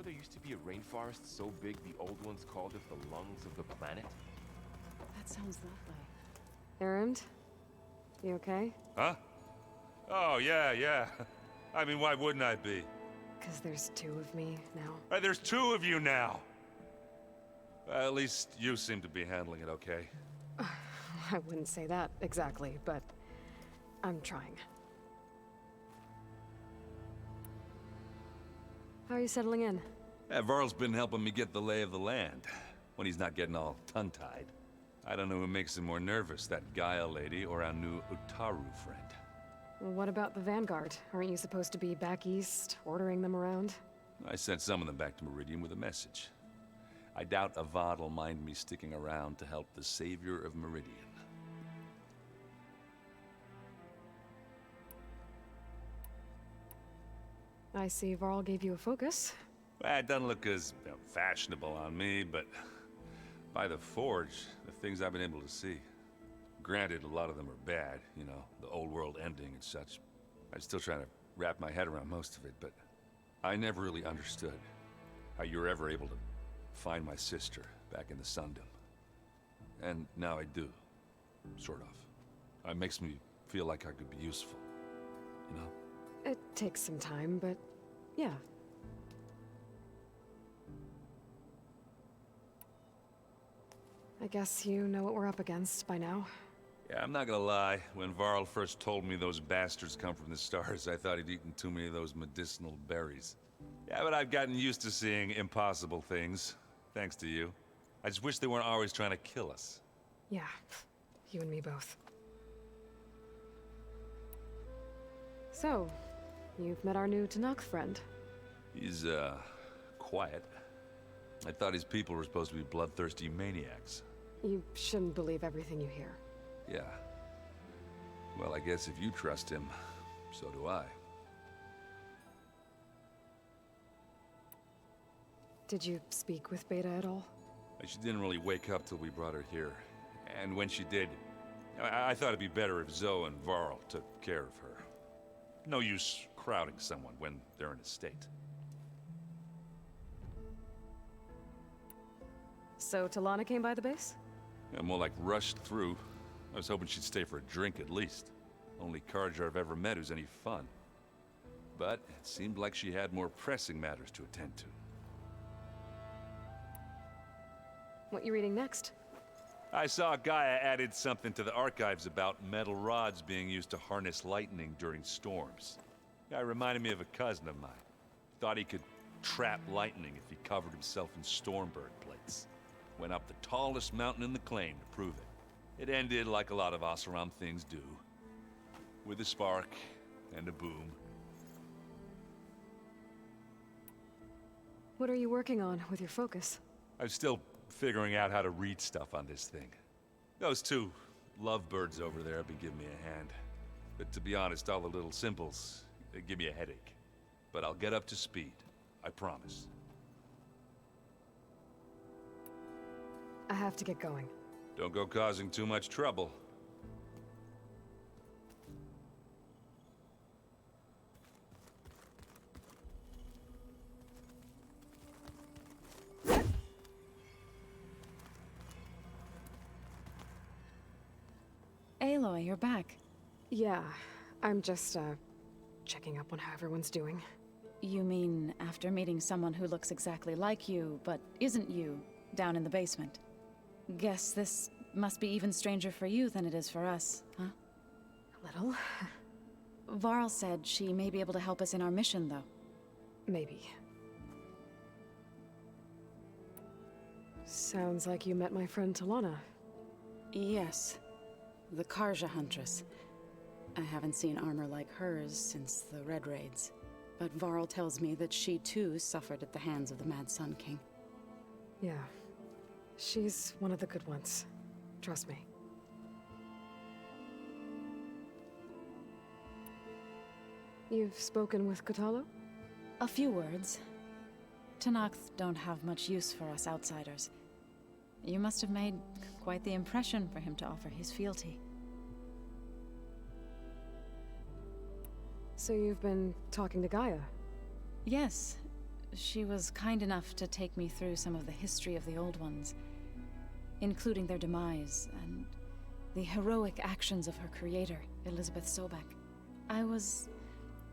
there used to be a rainforest so big the old ones called it the lungs of the planet? That sounds lovely. Erend? You okay? Huh? Oh, yeah. I mean, why wouldn't I be? Because there's two of me now. There's two of you now! At least you seem to be handling it okay. I wouldn't say that exactly, but I'm trying. How are you settling in? Varl's been helping me get the lay of the land, when he's not getting all tongue-tied. I don't know who makes him more nervous, that Gaia lady or our new Utaru friend. What about the Vanguard? Aren't you supposed to be back east, ordering them around? I sent some of them back to Meridian with a message. I doubt Avad will mind me sticking around to help the savior of Meridian. I see Varl gave you a focus. Well, it doesn't look as fashionable on me, but by the Forge, the things I've been able to see. Granted, a lot of them are bad, you know, the old world ending and such. I'm still trying to wrap my head around most of it, but I never really understood how you were ever able to find my sister back in the Sundom. And now I do, sort of. It makes me feel like I could be useful, you know? It takes some time, but yeah. I guess you know what we're up against by now. Yeah, I'm not gonna lie. When Varl first told me those bastards come from the stars, I thought he'd eaten too many of those medicinal berries. Yeah, but I've gotten used to seeing impossible things, thanks to you. I just wish they weren't always trying to kill us. Yeah, you and me both. So, you've met our new Tenakth friend. He's, quiet. I thought his people were supposed to be bloodthirsty maniacs. You shouldn't believe everything you hear. Yeah. Well, I guess if you trust him, so do I. Did you speak with Beta at all? She didn't really wake up till we brought her here. And when she did, I thought it'd be better if Zoe and Varl took care of her. No use crowding someone when they're in a state. So Talana came by the base? Yeah, more like rushed through. I was hoping she'd stay for a drink at least. Only Carja I've ever met who's any fun. But it seemed like she had more pressing matters to attend to. What you reading next? I saw Gaia added something to the archives about metal rods being used to harness lightning during storms. Guy reminded me of a cousin of mine. Thought he could trap lightning if he covered himself in Stormbird plates. Went up the tallest mountain in the claim to prove it. It ended like a lot of Oseram things do. With a spark and a boom. What are you working on with your focus? I'm still figuring out how to read stuff on this thing. Those two lovebirds over there have been giving me a hand. But to be honest, all the little symbols, they give me a headache. But I'll get up to speed, I promise. I have to get going. Don't go causing too much trouble. Aloy, you're back. Yeah, I'm just, checking up on how everyone's doing. You mean after meeting someone who looks exactly like you, but isn't you, down in the basement? Guess this must be even stranger for you than it is for us, huh? A little. Varl said she may be able to help us in our mission, though. Maybe. Sounds like you met my friend Talana. Yes. The Carja Huntress. I haven't seen armor like hers since the Red Raids. But Varl tells me that she too suffered at the hands of the Mad Sun King. Yeah. She's one of the good ones. Trust me. You've spoken with Kotallo? A few words. Tenakth don't have much use for us outsiders. You must have made quite the impression for him to offer his fealty. So you've been talking to Gaia? Yes. She was kind enough to take me through some of the history of the Old Ones, including their demise and the heroic actions of her creator, Elizabeth Sobek. I was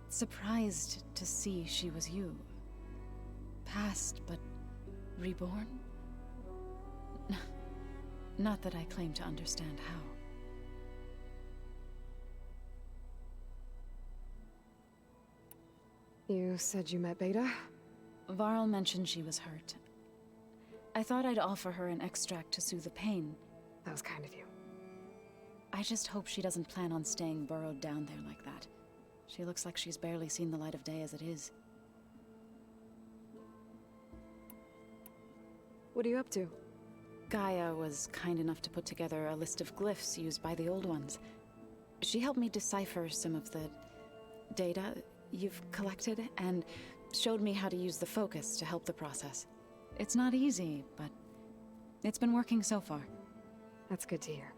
surprised to see she was you. Past, but reborn? Not that I claim to understand how. You said you met Beta? Varl mentioned she was hurt. I thought I'd offer her an extract to soothe the pain. That was kind of you. I just hope she doesn't plan on staying burrowed down there like that. She looks like she's barely seen the light of day as it is. What are you up to? Gaia was kind enough to put together a list of glyphs used by the Old Ones. She helped me decipher some of the data you've collected, and showed me how to use the focus to help the process. It's not easy, but it's been working so far. That's good to hear.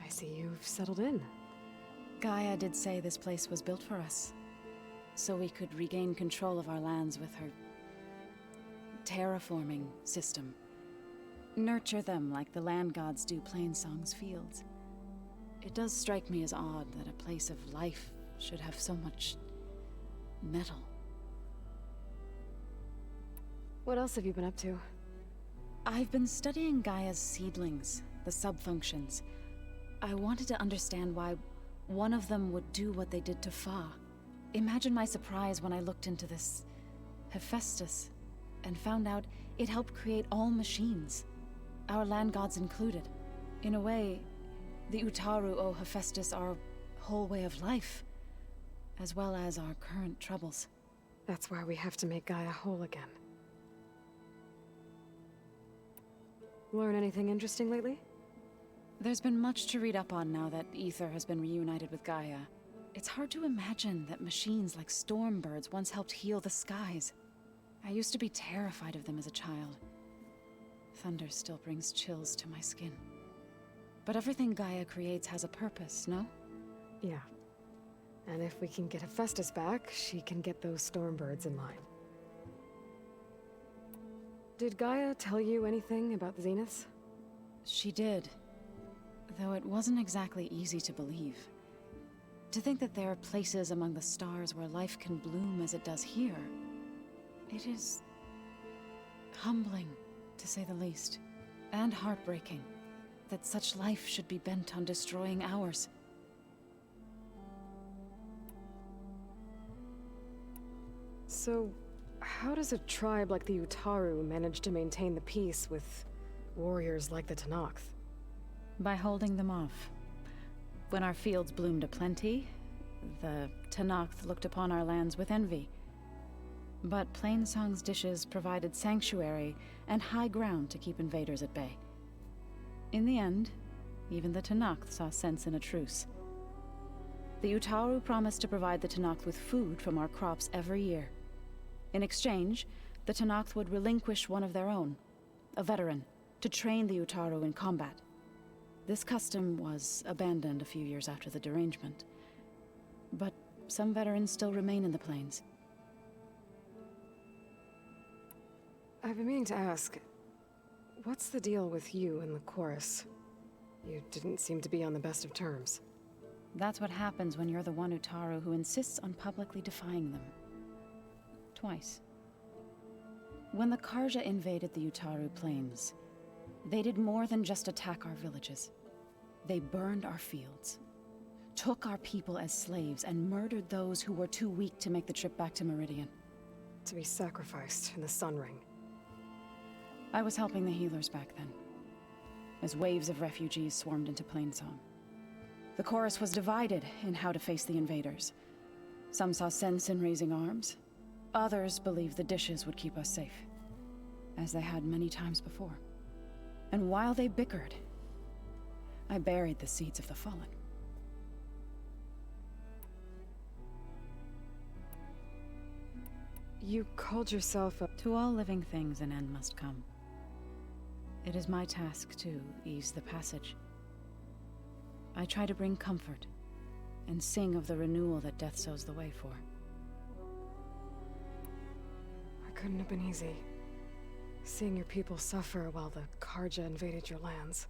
I see you've settled in. Gaia did say this place was built for us, so we could regain control of our lands with her terraforming system. Nurture them like the land gods do Plainsong's fields. It does strike me as odd that a place of life should have so much metal. What else have you been up to? I've been studying Gaia's seedlings, the subfunctions. I wanted to understand why one of them would do what they did to Fa. Imagine my surprise when I looked into this Hephaestus and found out it helped create all machines, our land gods included. In a way, the Utaru owe Hephaestus our whole way of life, as well as our current troubles. That's why we have to make Gaia whole again. Learn anything interesting lately? There's been much to read up on now that Aether has been reunited with Gaia. It's hard to imagine that machines like Stormbirds once helped heal the skies. I used to be terrified of them as a child. Thunder still brings chills to my skin. But everything Gaia creates has a purpose, no? Yeah. And if we can get Hephaestus back, she can get those Stormbirds in line. Did Gaia tell you anything about the Zeniths? She did. Though it wasn't exactly easy to believe. To think that there are places among the stars where life can bloom as it does here. It is humbling, to say the least. And heartbreaking that such life should be bent on destroying ours. So, how does a tribe like the Utaru manage to maintain the peace with warriors like the Tenakth? By holding them off. When our fields bloomed aplenty, the Tenakth looked upon our lands with envy. But Plainsong's dishes provided sanctuary and high ground to keep invaders at bay. In the end, even the Tenakth saw sense in a truce. The Utaru promised to provide the Tenakth with food from our crops every year. In exchange, the Tenakth would relinquish one of their own, a veteran, to train the Utaru in combat. This custom was abandoned a few years after the derangement. But some veterans still remain in the plains. I've been meaning to ask, what's the deal with you and the chorus? You didn't seem to be on the best of terms. That's what happens when you're the one Utaru who insists on publicly defying them. Twice. When the Karja invaded the Utaru plains, they did more than just attack our villages. They burned our fields, took our people as slaves, and murdered those who were too weak to make the trip back to Meridian. To be sacrificed in the Sun Ring. I was helping the healers back then, as waves of refugees swarmed into Plainsong. The chorus was divided in how to face the invaders. Some saw sense in raising arms. Others believed the dishes would keep us safe, as they had many times before. And while they bickered, I buried the seeds of the fallen. You called yourself a... To all living things an end must come. It is my task to ease the passage. I try to bring comfort, and sing of the renewal that death sows the way for. couldn't have been easy. Seeing your people suffer while the Karja invaded your lands.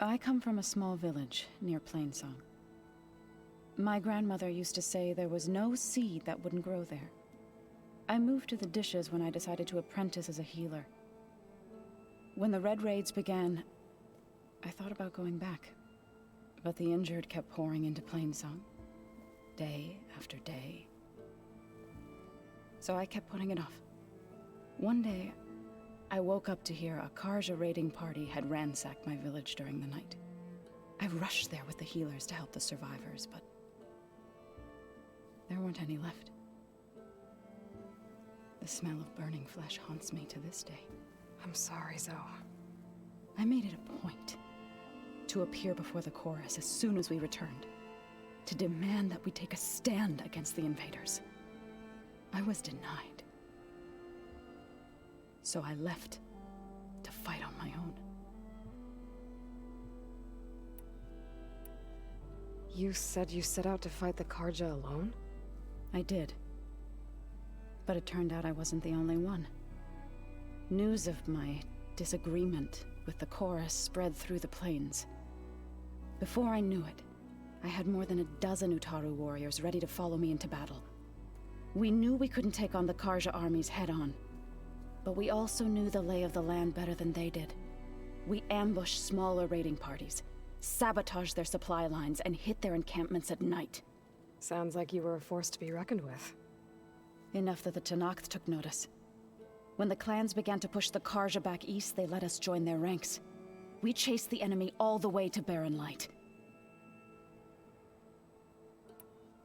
I come from a small village near Plainsong. My grandmother used to say there was no seed that wouldn't grow there. I moved to the Dishes when I decided to apprentice as a healer. When the Red Raids began, I thought about going back. But the injured kept pouring into Plainsong, day after day. So I kept putting it off. One day, I woke up to hear a Karja raiding party had ransacked my village during the night. I rushed there with the healers to help the survivors, but there weren't any left. The smell of burning flesh haunts me to this day. I'm sorry, Zoe. I made it a point to appear before the chorus as soon as we returned, to demand that we take a stand against the invaders. I was denied. So I left to fight on my own. You said you set out to fight the Karja alone? I did. But it turned out I wasn't the only one. News of my disagreement with the chorus spread through the plains. Before I knew it, I had more than a dozen Utaru warriors ready to follow me into battle. We knew we couldn't take on the Karja armies head-on, but we also knew the lay of the land better than they did. We ambushed smaller raiding parties, sabotaged their supply lines, and hit their encampments at night. Sounds like you were a force to be reckoned with. Enough that the Tenakth took notice. When the clans began to push the Karja back east, they let us join their ranks. We chased the enemy all the way to Barren Light.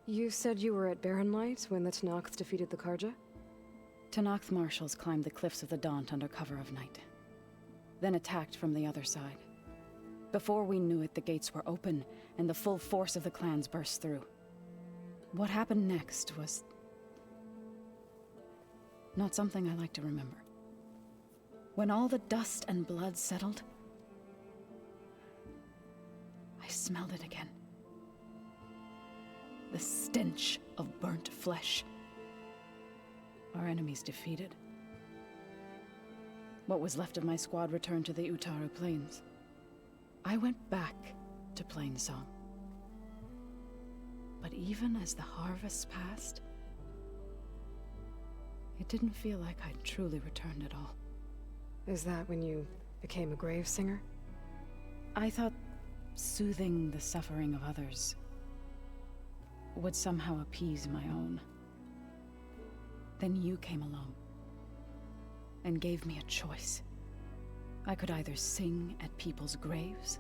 You said you were at Barren Light when the Tenakth defeated the Karja? Tenakth marshals climbed the cliffs of the Daunt under cover of night, then attacked from the other side. Before we knew it, the gates were open, and the full force of the clans burst through. What happened next was not something I like to remember. When all the dust and blood settled, I smelled it again. The stench of burnt flesh. Our enemies defeated. What was left of my squad returned to the Utaru Plains. I went back to Plainsong. But even as the harvests passed, it didn't feel like I'd truly returned at all. Is that when you became a grave singer? I thought soothing the suffering of others would somehow appease my own. Then you came along and gave me a choice. I could either sing at people's graves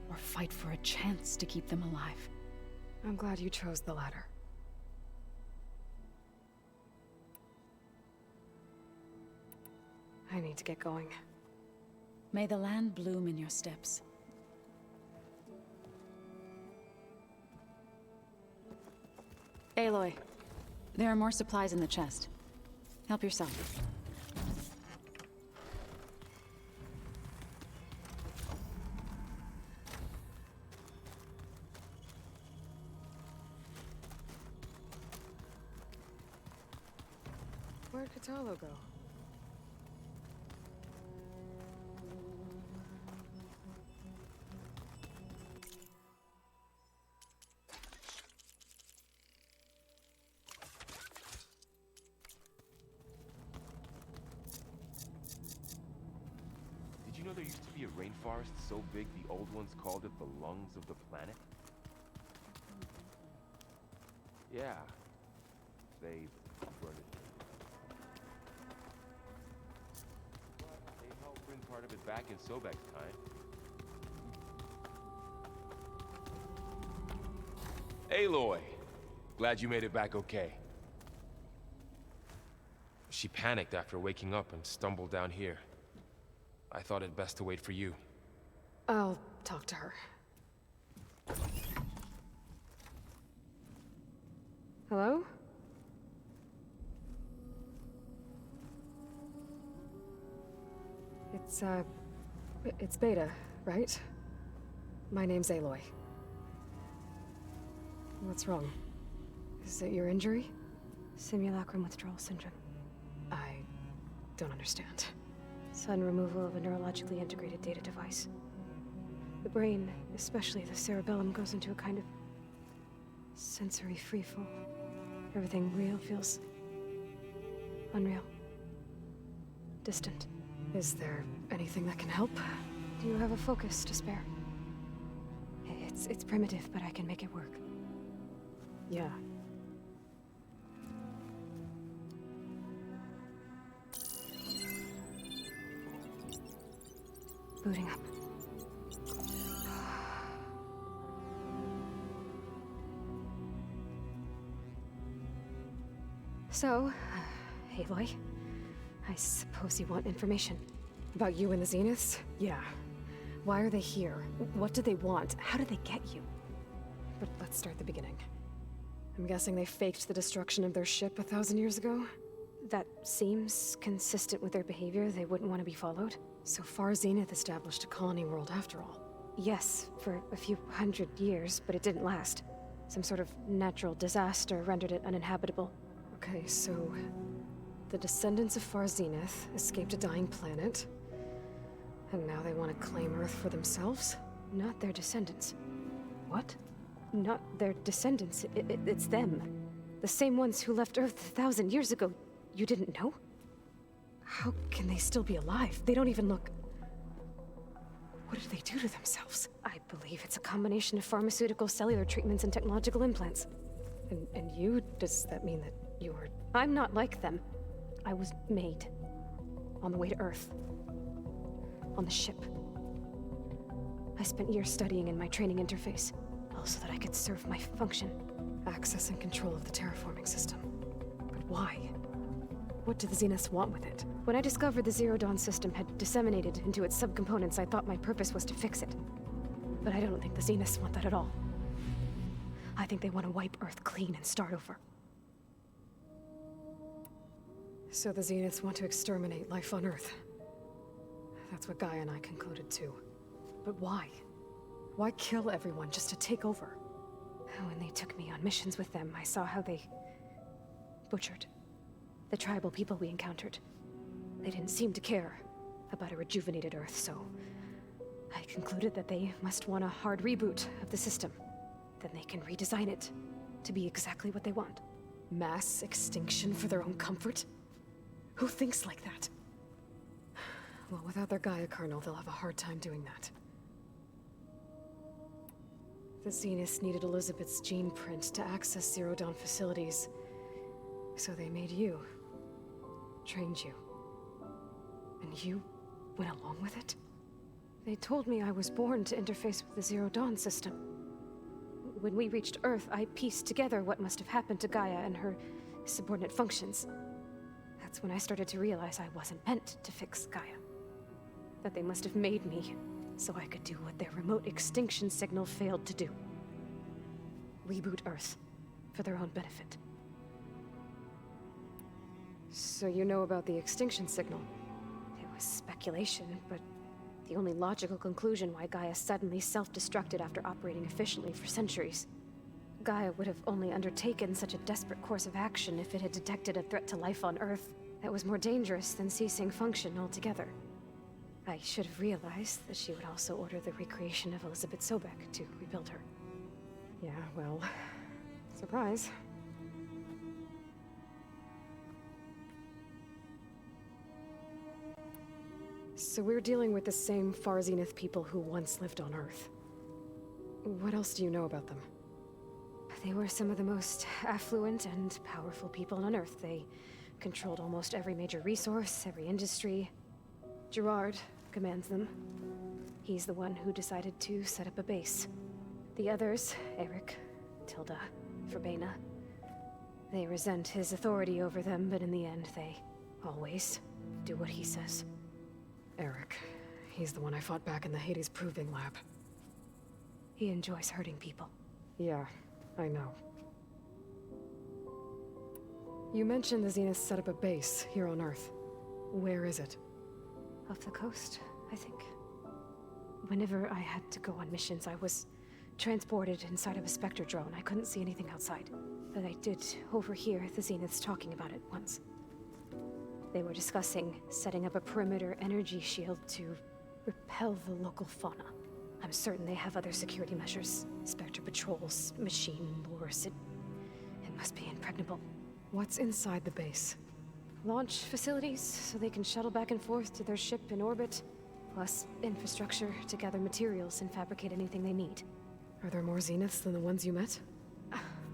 or fight for a chance to keep them alive. I'm glad you chose the latter. I need to get going. May the land bloom in your steps. Aloy, there are more supplies in the chest. Help yourself. Where'd Kotallo go? Did you know there used to be a rainforest so big the old ones called it the lungs of the planet? Yeah. They burned it. But they helped bring part of it back in Sobek's time. Aloy! Glad you made it back okay. She panicked after waking up and stumbled down here. I thought it best to wait for you. I'll talk to her. Hello? It's Beta, right? My name's Aloy. What's wrong? Is it your injury? Simulacrum withdrawal syndrome. I don't understand. Sudden removal of a neurologically integrated data device. The brain, especially the cerebellum, goes into a kind of sensory freefall. Everything real feels unreal. Distant. Is there anything that can help? Do you have a focus to spare? It's primitive, but I can make it work. Yeah. Booting up. So, Aloy, I suppose you want information. About you and the Zeniths? Yeah. Why are they here? What do they want? How did they get you? But let's start at the beginning. I'm guessing they faked the destruction of their ship 1,000 years ago? That seems consistent with their behavior. They wouldn't want to be followed. So far, Zenith established a colony world after all. Yes, for a few hundred years, but it didn't last. Some sort of natural disaster rendered it uninhabitable. Okay, so... the descendants of Far Zenith escaped a dying planet, and now they want to claim Earth for themselves? Not their descendants. What? Not their descendants. It's them. The same ones who left Earth 1,000 years ago. You didn't know? How can they still be alive? They don't even look... What did they do to themselves? I believe it's a combination of pharmaceutical, cellular treatments, and technological implants. And you? Does that mean that you were... I'm not like them. I was made. On the way to Earth. On the ship. I spent years studying in my training interface, all so that I could serve my function. Access and control of the terraforming system. But why? What do the Zeniths want with it? When I discovered the Zero Dawn system had disseminated into its subcomponents, I thought my purpose was to fix it. But I don't think the Zeniths want that at all. I think they want to wipe Earth clean and start over. So the Zeniths want to exterminate life on Earth. That's what Gaia and I concluded too. But why? Why kill everyone just to take over? When they took me on missions with them, I saw how they butchered the tribal people we encountered. They didn't seem to care about a rejuvenated Earth, so I concluded that they must want a hard reboot of the system. Then they can redesign it to be exactly what they want. Mass extinction for their own comfort? Who thinks like that? Well, without their Gaia kernel, they'll have a hard time doing that. The Zeniths needed Elizabeth's gene print to access Zero Dawn facilities. So they made you. Trained you. And you went along with it? They told me I was born to interface with the Zero Dawn system. When we reached Earth, I pieced together what must have happened to Gaia and her subordinate functions. That's when I started to realize I wasn't meant to fix Gaia. That they must have made me so I could do what their remote extinction signal failed to do. Reboot Earth for their own benefit. So you know about the extinction signal? It was speculation, but the only logical conclusion why Gaia suddenly self-destructed after operating efficiently for centuries. Gaia would have only undertaken such a desperate course of action if it had detected a threat to life on Earth that was more dangerous than ceasing function altogether. I should have realized that she would also order the recreation of Elizabeth Sobek to rebuild her. Yeah, well... surprise. So we're dealing with the same Far Zenith people who once lived on Earth. What else do you know about them? They were some of the most affluent and powerful people on Earth. They controlled almost every major resource, every industry. Gerard commands them. He's the one who decided to set up a base. The others, Eric, Tilda, Verbena, they resent his authority over them, but in the end, they always do what he says. Eric. He's the one I fought back in the Hades Proving Lab. He enjoys hurting people. Yeah, I know. You mentioned the Zenith set up a base here on Earth. Where is it? Off the coast, I think. Whenever I had to go on missions, I was transported inside of a Spectre drone. I couldn't see anything outside. that I did overhear the Zeniths talking about it once. They were discussing setting up a perimeter energy shield to repel the local fauna. I'm certain they have other security measures. Spectre patrols, machine lures. It must be impregnable. What's inside the base? Launch facilities, so they can shuttle back and forth to their ship in orbit. Plus, infrastructure to gather materials and fabricate anything they need. Are there more Zeniths than the ones you met?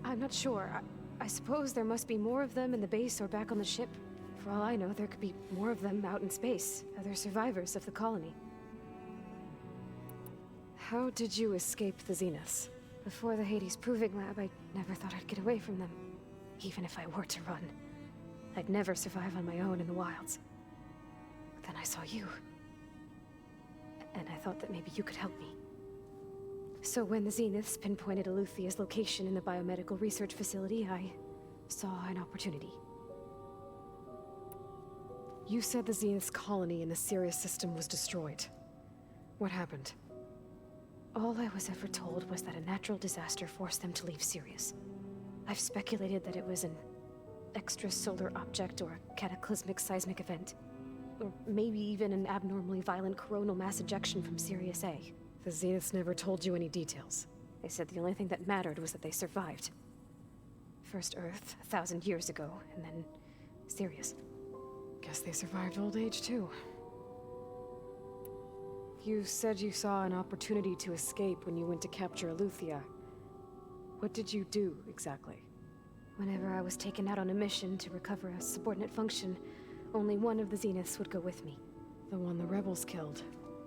I'm not sure. I suppose there must be more of them in the base or back on the ship. For all I know, there could be more of them out in space, other survivors of the colony. How did you escape the Zeniths? Before the Hades Proving Lab, I never thought I'd get away from them. Even if I were to run. I'd never survive on my own in the wilds. But then I saw you. And I thought that maybe you could help me. So when the Zeniths pinpointed Eluthia's location in the biomedical research facility, I saw an opportunity. You said the Zeniths' colony in the Sirius system was destroyed. What happened? All I was ever told was that a natural disaster forced them to leave Sirius. I've speculated that it was an extrasolar object or a cataclysmic seismic event. Or maybe even an abnormally violent coronal mass ejection from Sirius A. The Zeniths never told you any details. They said the only thing that mattered was that they survived. First Earth, 1,000 years ago, and then Sirius. Guess they survived old age, too. You said you saw an opportunity to escape when you went to capture Eluthia. What did you do, exactly? Whenever I was taken out on a mission to recover a subordinate function, only one of the Zeniths would go with me. The one the rebels killed,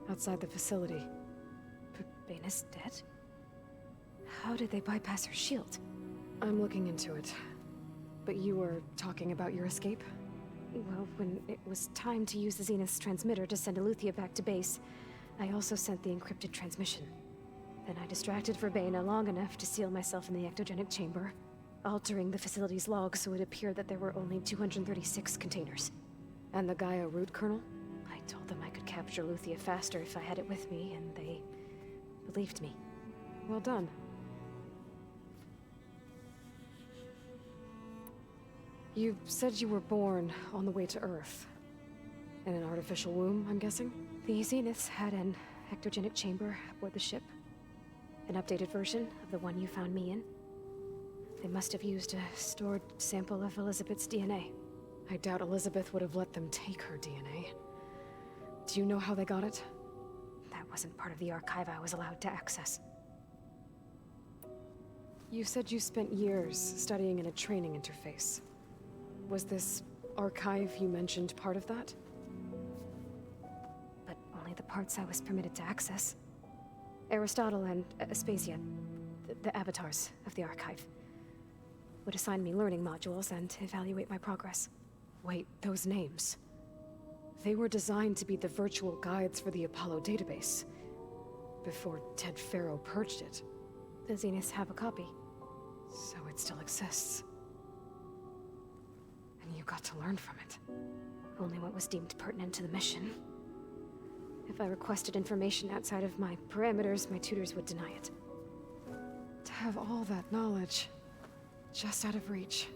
outside the facility. Baina's dead? How did they bypass her shield? I'm looking into it. But you were talking about your escape? Well, when it was time to use the Zenith's transmitter to send Eluthia back to base, I also sent the encrypted transmission. Then I distracted Verbena long enough to seal myself in the ectogenic chamber, altering the facility's log so it appeared that there were only 236 containers. And the Gaia root kernel? I told them I could capture Eluthia faster if I had it with me, and they believed me. Well done. You said you were born on the way to Earth. In an artificial womb, I'm guessing? The Zeniths had an ectogenic chamber aboard the ship. An updated version of the one you found me in. They must have used a stored sample of Elizabeth's DNA. I doubt Elizabeth would have let them take her DNA. Do you know how they got it? That wasn't part of the archive I was allowed to access. You said you spent years studying in a training interface. Was this archive you mentioned part of that? But only the parts I was permitted to access. Aristotle and Aspasia, the avatars of the archive, would assign me learning modules and evaluate my progress. Wait, those names. They were designed to be the virtual guides for the Apollo database. Before Ted Faro purged it. The Zeniths have a copy. So it still exists. And you got to learn from it. Only what was deemed pertinent to the mission. If I requested information outside of my parameters, my tutors would deny it. To have all that knowledge, just out of reach.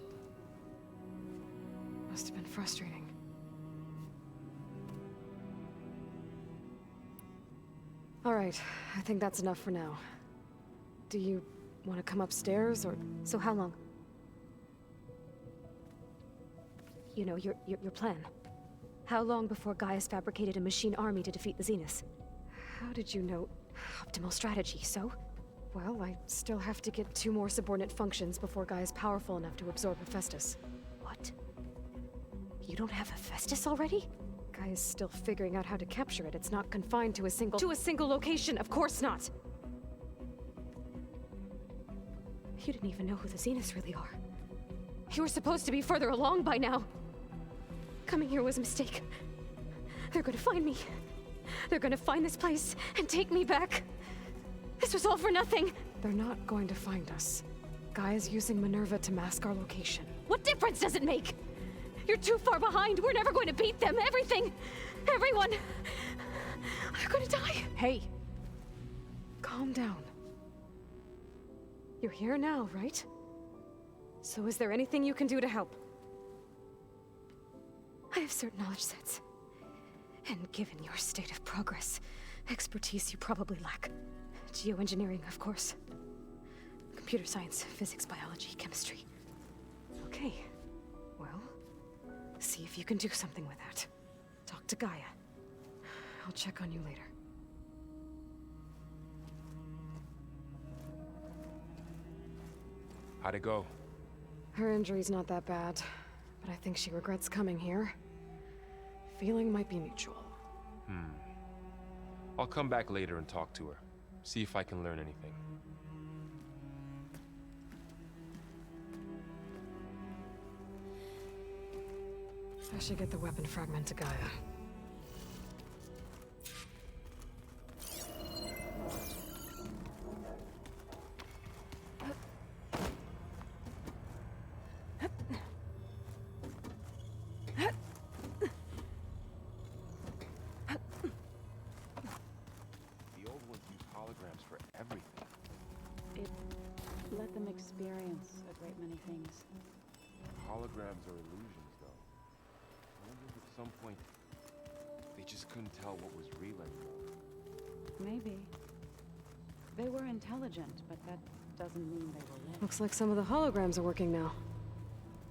Must have been frustrating. All right, I think that's enough for now. Do you want to come upstairs, or...? So how long? You know, your plan. How long before Gaius fabricated a machine army to defeat the Zeniths? How did you know? Optimal strategy, so? Well, I still have to get 2 more subordinate functions before Gaia's powerful enough to absorb Hephaestus. What? You don't have Hephaestus already? Gaia's still figuring out how to capture it. It's not confined to a single location, of course not! You didn't even know who the Zeniths really are. You were supposed to be further along by now. Coming here was a mistake. They're gonna find me. They're gonna find this place and take me back. This was all for nothing. They're not going to find us. Gaia's using Minerva to mask our location. What difference does it make? You're too far behind. We're never going to beat them. Everything. Everyone. They're gonna die. Hey. Calm down. You're here now, right? So is there anything you can do to help? I have certain knowledge sets. And given your state of progress, expertise you probably lack. Geoengineering, of course. Computer science, physics, biology, chemistry. Okay. Well, see if you can do something with that. Talk to Gaia. I'll check on you later. How'd it go? Her injury's not that bad, but I think she regrets coming here. Feeling might be mutual. I'll come back later and talk to her. See if I can learn anything. I should get the weapon fragment to Gaia. The old ones use holograms for everything. It let them experience a great many things. Holograms are illusions, though. I wonder if at some point they just couldn't tell what was real anymore. Maybe. They were intelligent, but that doesn't mean they were lit. Looks like some of the holograms are working now.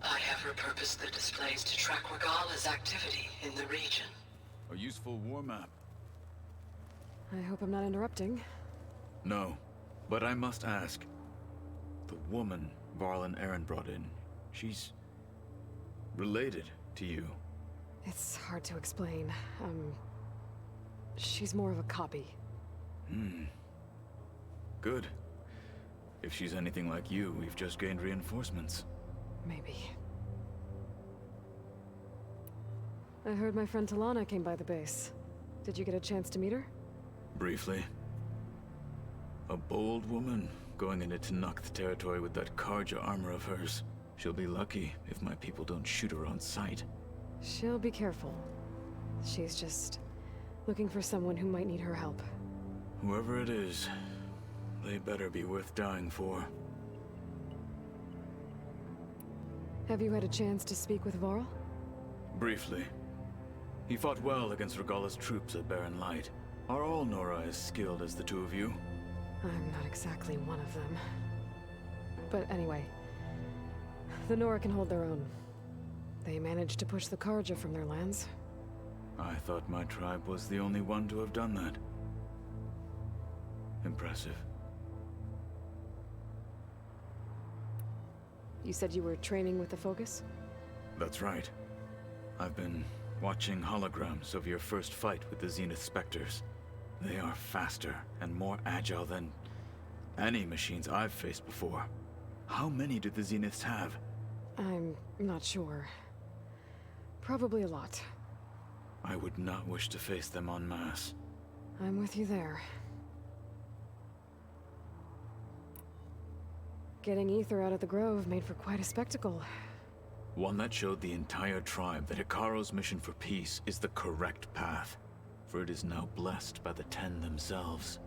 I have repurposed the displays to track Regala's activity in the region. A useful war map. I hope I'm not interrupting. No, but I must ask. The woman Varl and Aaron brought in, she's related to you. It's hard to explain. She's more of a copy. Good. If she's anything like you, we've just gained reinforcements. Maybe. I heard my friend Talana came by the base. Did you get a chance to meet her? Briefly. A bold woman going into Tenakth territory with that Karja armor of hers. She'll be lucky if my people don't shoot her on sight. She'll be careful. She's just looking for someone who might need her help. Whoever it is, they better be worth dying for. Have you had a chance to speak with Varl? Briefly. He fought well against Regala's troops at Barren Light. Are all Nora as skilled as the two of you? I'm not exactly one of them. But anyway, the Nora can hold their own. They managed to push the Karja from their lands. I thought my tribe was the only one to have done that. Impressive. You said you were training with the Focus? That's right. I've been watching holograms of your first fight with the Zenith Spectres. They are faster and more agile than any machines I've faced before. How many do the Zeniths have? I'm not sure. Probably a lot. I would not wish to face them en masse. I'm with you there. Getting Ether out of the Grove made for quite a spectacle. One that showed the entire tribe that Hekarro's mission for peace is the correct path, for it is now blessed by the Ten themselves.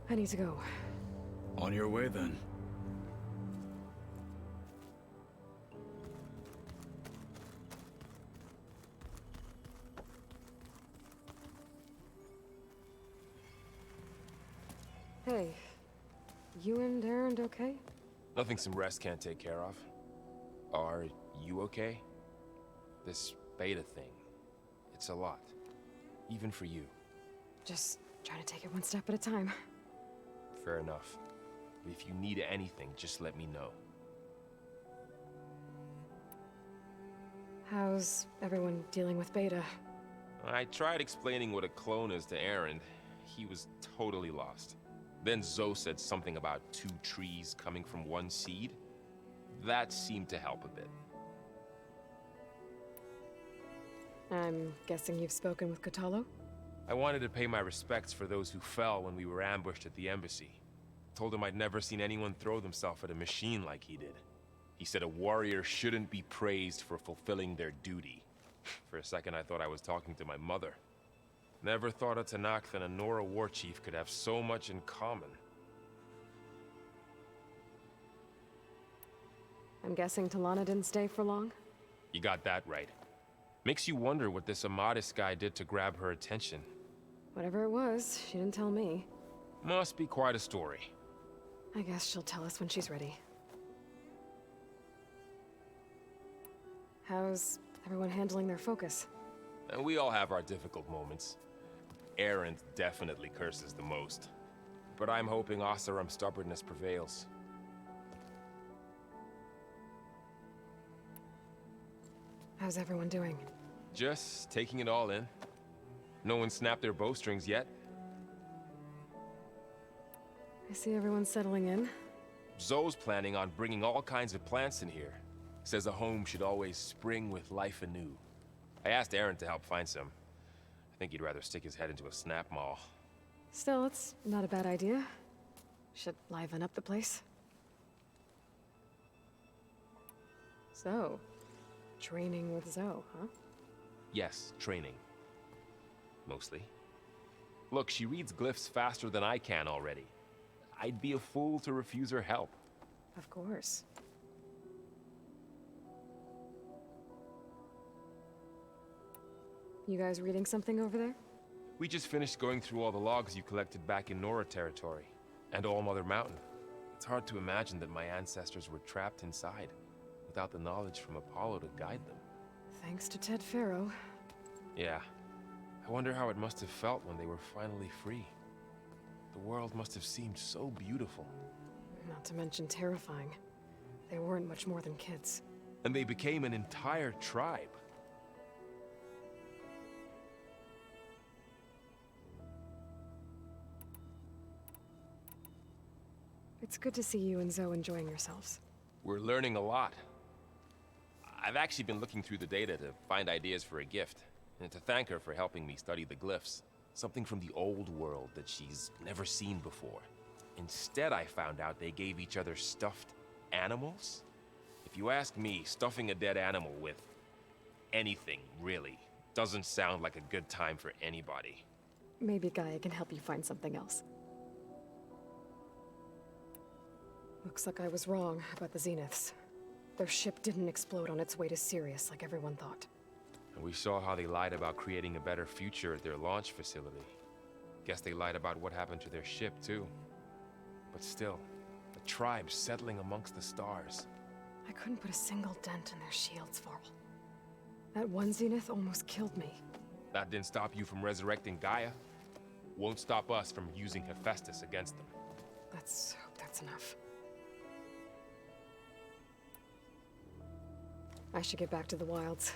I need to go. On your way, then. Hey, you and Aaron okay? Nothing some rest can't take care of. Are you okay? This beta thing, it's a lot. Even for you. Just trying to take it one step at a time. Fair enough. If you need anything, just let me know. How's everyone dealing with Beta? I tried explaining what a clone is to Aaron. He was totally lost. Then Zoe said something about 2 trees coming from 1 seed. That seemed to help a bit. I'm guessing you've spoken with Kotallo? I wanted to pay my respects for those who fell when we were ambushed at the embassy. Told him I'd never seen anyone throw themselves at a machine like he did. He said a warrior shouldn't be praised for fulfilling their duty. For a second, I thought I was talking to my mother. Never thought a Tenakth and a Nora war chief could have so much in common. I'm guessing Talana didn't stay for long? You got that right. Makes you wonder what this Amadis guy did to grab her attention. Whatever it was, she didn't tell me. Must be quite a story. I guess she'll tell us when she's ready. How's everyone handling their focus? And we all have our difficult moments. Erend definitely curses the most. But I'm hoping Oseram's stubbornness prevails. How's everyone doing? Just taking it all in. No one snapped their bowstrings yet. I see everyone settling in. Zoe's planning on bringing all kinds of plants in here. Says a home should always spring with life anew. I asked Erend to help find some. I think he'd rather stick his head into a snap mall. Still, it's not a bad idea. Should liven up the place. So, training with Zoe, huh? Yes, training. Mostly. Look, she reads glyphs faster than I can already. I'd be a fool to refuse her help. Of course. You guys reading something over there? We just finished going through all the logs you collected back in Nora territory, and All Mother Mountain. It's hard to imagine that my ancestors were trapped inside, without the knowledge from Apollo to guide them. Thanks to Ted Faro. Yeah. I wonder how it must have felt when they were finally free. The world must have seemed so beautiful. Not to mention terrifying. They weren't much more than kids. And they became an entire tribe. It's good to see you and Zoe enjoying yourselves. We're learning a lot. I've actually been looking through the data to find ideas for a gift, and to thank her for helping me study the glyphs. Something from the old world that she's never seen before. Instead, I found out they gave each other stuffed animals. If you ask me, stuffing a dead animal with anything, really, doesn't sound like a good time for anybody. Maybe Gaia can help you find something else. Looks like I was wrong about the Zeniths. Their ship didn't explode on its way to Sirius like everyone thought. And we saw how they lied about creating a better future at their launch facility. Guess they lied about what happened to their ship, too. But still, the tribe settling amongst the stars. I couldn't put a single dent in their shields, Varl. That one Zenith almost killed me. That didn't stop you from resurrecting Gaia. Won't stop us from using Hephaestus against them. Let's hope that's enough. I should get back to the wilds.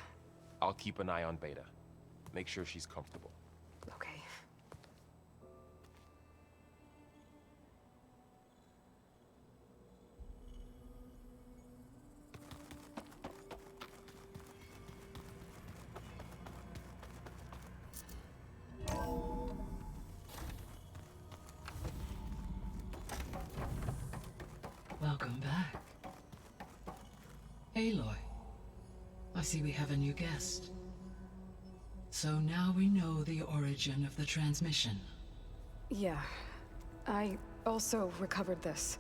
I'll keep an eye on Beta. Make sure she's comfortable. Okay. Welcome back. Aloy. I see we have a new guest. So now we know the origin of the transmission. Yeah. I also recovered this.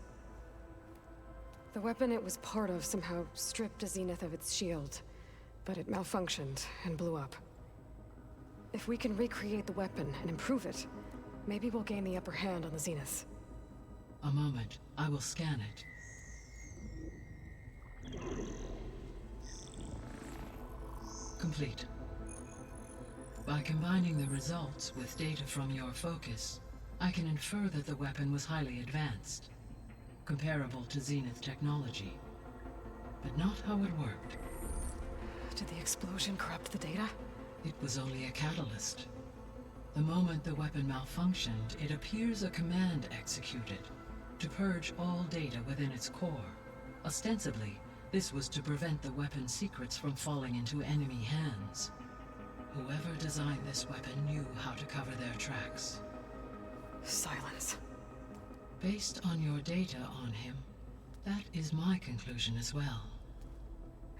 The weapon it was part of somehow stripped a Zenith of its shield, but it malfunctioned and blew up. If we can recreate the weapon and improve it, maybe we'll gain the upper hand on the Zeniths. A moment. I will scan it. Complete. By combining the results with data from your focus, I can infer that the weapon was highly advanced, comparable to Zenith technology, but not how it worked. Did the explosion corrupt the data? It was only a catalyst. The moment the weapon malfunctioned, it appears a command executed to purge all data within its core. Ostensibly, this was to prevent the weapon's secrets from falling into enemy hands. Whoever designed this weapon knew how to cover their tracks. Silence. Based on your data on him, that is my conclusion as well.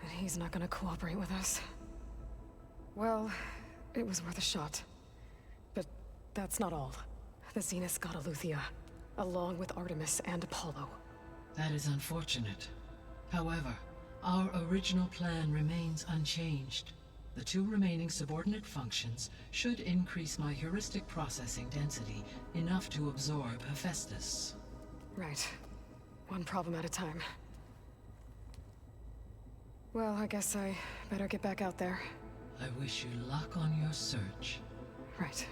And he's not gonna cooperate with us. Well, it was worth a shot. But that's not all. The Zeniths got Eleuthia, along with Artemis and Apollo. That is unfortunate. However, our original plan remains unchanged. The 2 remaining subordinate functions should increase my heuristic processing density enough to absorb Hephaestus. Right. One problem at a time. Well, I guess I better get back out there. I wish you luck on your search. Right.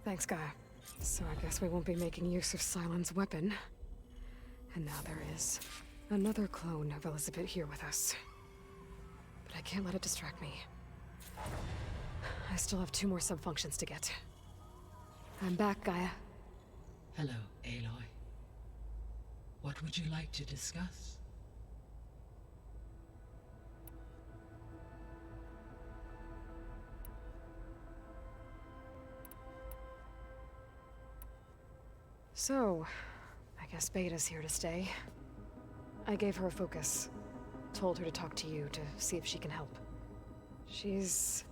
Thanks, Gaia. So I guess we won't be making use of Sylens' weapon. And now there is another clone of Elizabeth here with us. But I can't let it distract me. I still have 2 more subfunctions to get. I'm back, Gaia. Hello, Aloy. What would you like to discuss? So, I guess Beta's here to stay. I gave her a focus. Told her to talk to you to see if she can help. She's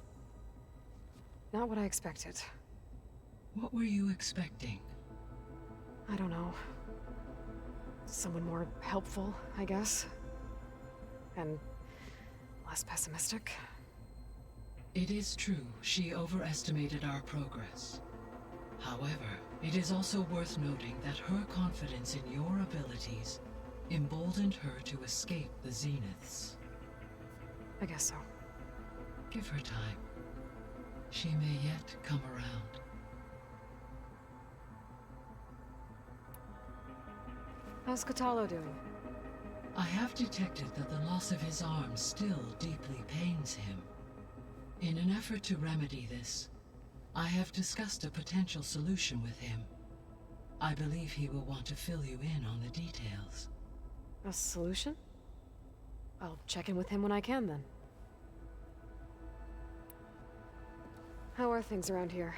not what I expected. What were you expecting? I don't know. Someone more helpful, I guess. And less pessimistic. It is true, she overestimated our progress. However, it is also worth noting that her confidence in your abilities emboldened her to escape the Zeniths. I guess so. Give her time. She may yet come around. How's Kotallo doing? I have detected that the loss of his arm still deeply pains him. In an effort to remedy this, I have discussed a potential solution with him. I believe he will want to fill you in on the details. A solution? I'll check in with him when I can, then. How are things around here?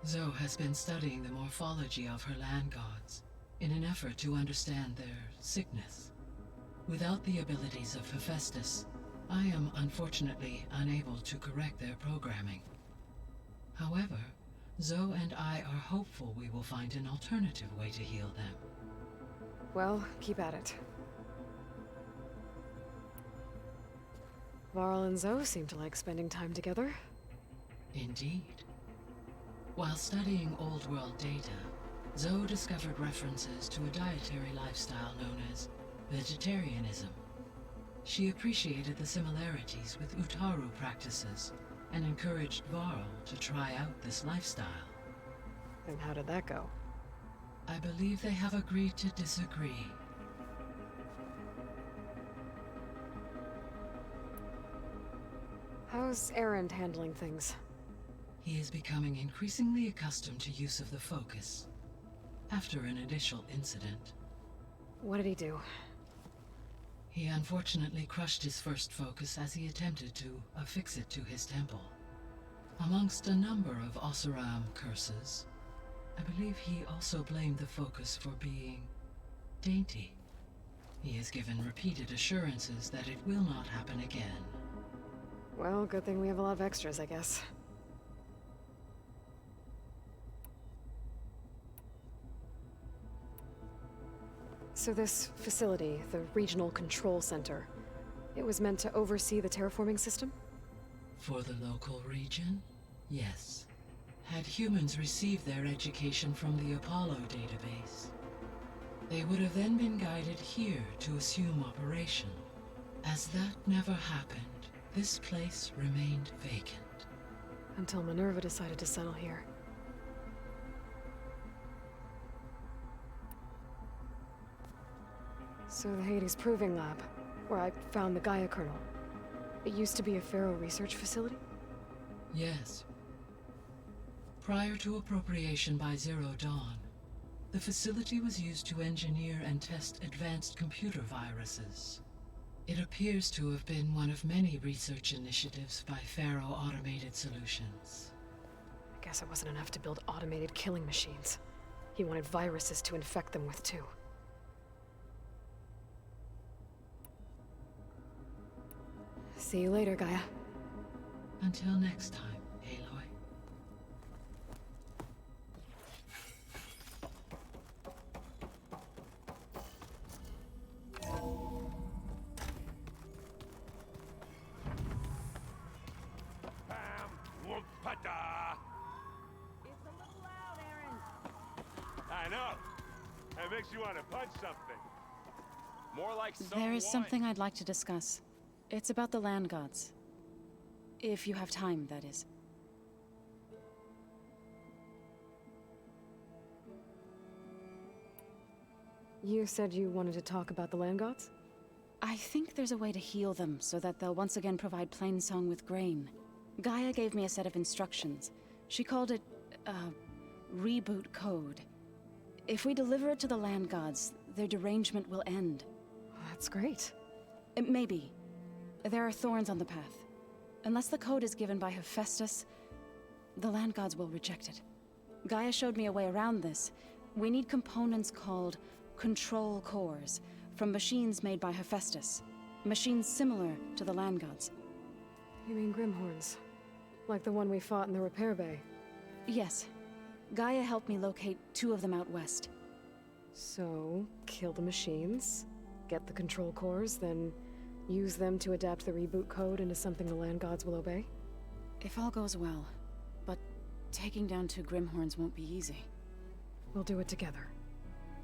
Zoe has been studying the morphology of her land gods in an effort to understand their sickness. Without the abilities of Hephaestus, I am unfortunately unable to correct their programming. However, Zoe and I are hopeful we will find an alternative way to heal them. Well, keep at it. Varl and Zoe seem to like spending time together. Indeed. While studying Old World data, Zoe discovered references to a dietary lifestyle known as vegetarianism. She appreciated the similarities with Utaru practices and encouraged Varl to try out this lifestyle. And how did that go? I believe they have agreed to disagree. How's Erend handling things? He is becoming increasingly accustomed to use of the focus, after an initial incident. What did he do? He unfortunately crushed his first focus as he attempted to affix it to his temple. Amongst a number of Oseram curses, I believe he also blamed the focus for being dainty. He has given repeated assurances that it will not happen again. Well, good thing we have a lot of extras, I guess. So this facility, the Regional Control Center, it was meant to oversee the terraforming system? For the local region, yes. Had humans received their education from the Apollo database, they would have then been guided here to assume operation. As that never happened, this place remained vacant. Until Minerva decided to settle here. So the Hades Proving Lab, where I found the Gaia kernel, it used to be a Pharaoh research facility? Yes. Prior to appropriation by Zero Dawn, the facility was used to engineer and test advanced computer viruses. It appears to have been one of many research initiatives by Faro Automated Solutions. I guess it wasn't enough to build automated killing machines. He wanted viruses to infect them with, too. See you later, Gaia. Until next time, Aloy. Bam! Whoop, pada! It's a little loud, Aaron. I know. It makes you want to punch something. More like There is something I'd like to discuss. It's about the land gods. If you have time, that is. You said you wanted to talk about the land gods? I think there's a way to heal them so that they'll once again provide Plainsong with grain. Gaia gave me a set of instructions. She called it, reboot code. If we deliver it to the land gods, their derangement will end. That's great. Maybe. There are thorns on the path. Unless the code is given by Hephaestus, the land gods will reject it. Gaia showed me a way around this. We need components called control cores from machines made by Hephaestus. Machines similar to the land gods. You mean Grimhorns? Like the one we fought in the repair bay? Yes. Gaia helped me locate 2 of them out west. So, kill the machines, get the control cores, then use them to adapt the reboot code into something the land gods will obey? If all goes well. But taking down 2 Grimhorns won't be easy. We'll do it together.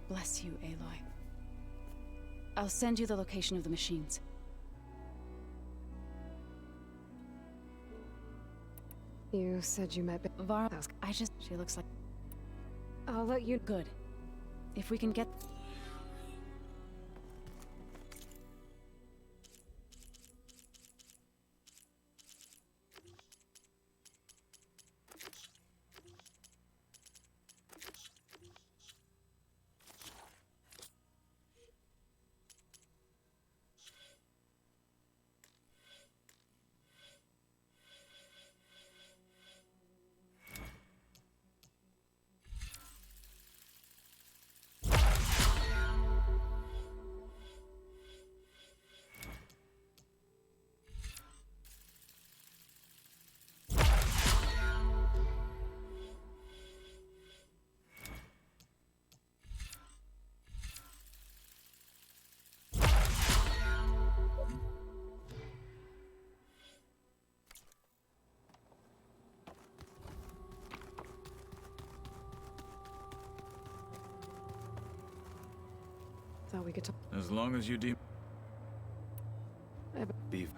Bless you, Aloy. I'll send you the location of the machines. You said you met Varl, she looks like... I'll let you... Good. If we can get... Thought we could talk... As long as you deem... Beef.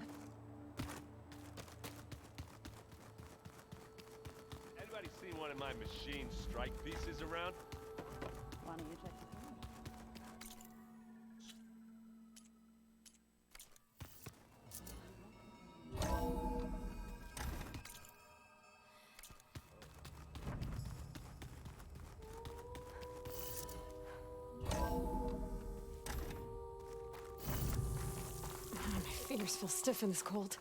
Anybody seen one of my machine strike pieces around? Why don't you check My fingers feel stiff in this cold.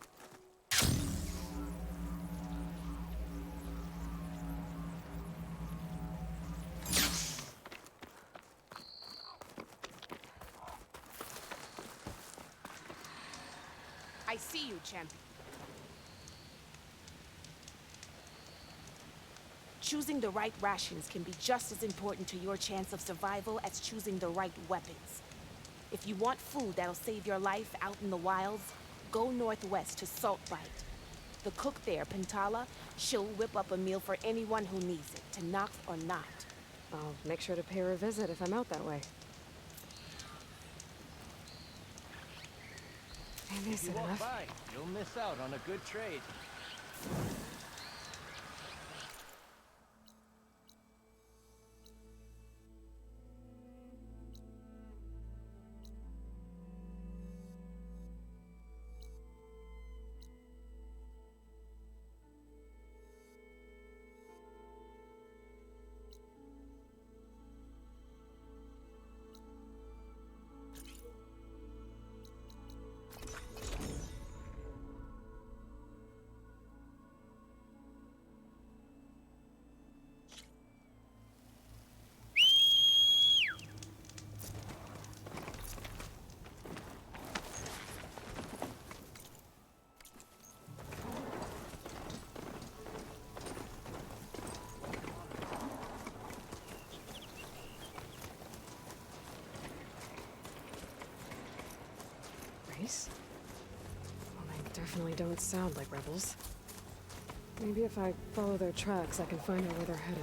I see you, champion. Choosing the right rations can be just as important to your chance of survival as choosing the right weapons. If you want food that'll save your life out in the wilds, go northwest to Saltbite. The cook there, Pentala, she'll whip up a meal for anyone who needs it, to knock or not. I'll make sure to pay her a visit if I'm out that way. Maybe this If you is walk enough. by, you'll miss out on a good trade. definitely don't sound like rebels. Maybe if I follow their tracks, I can find out where they're headed.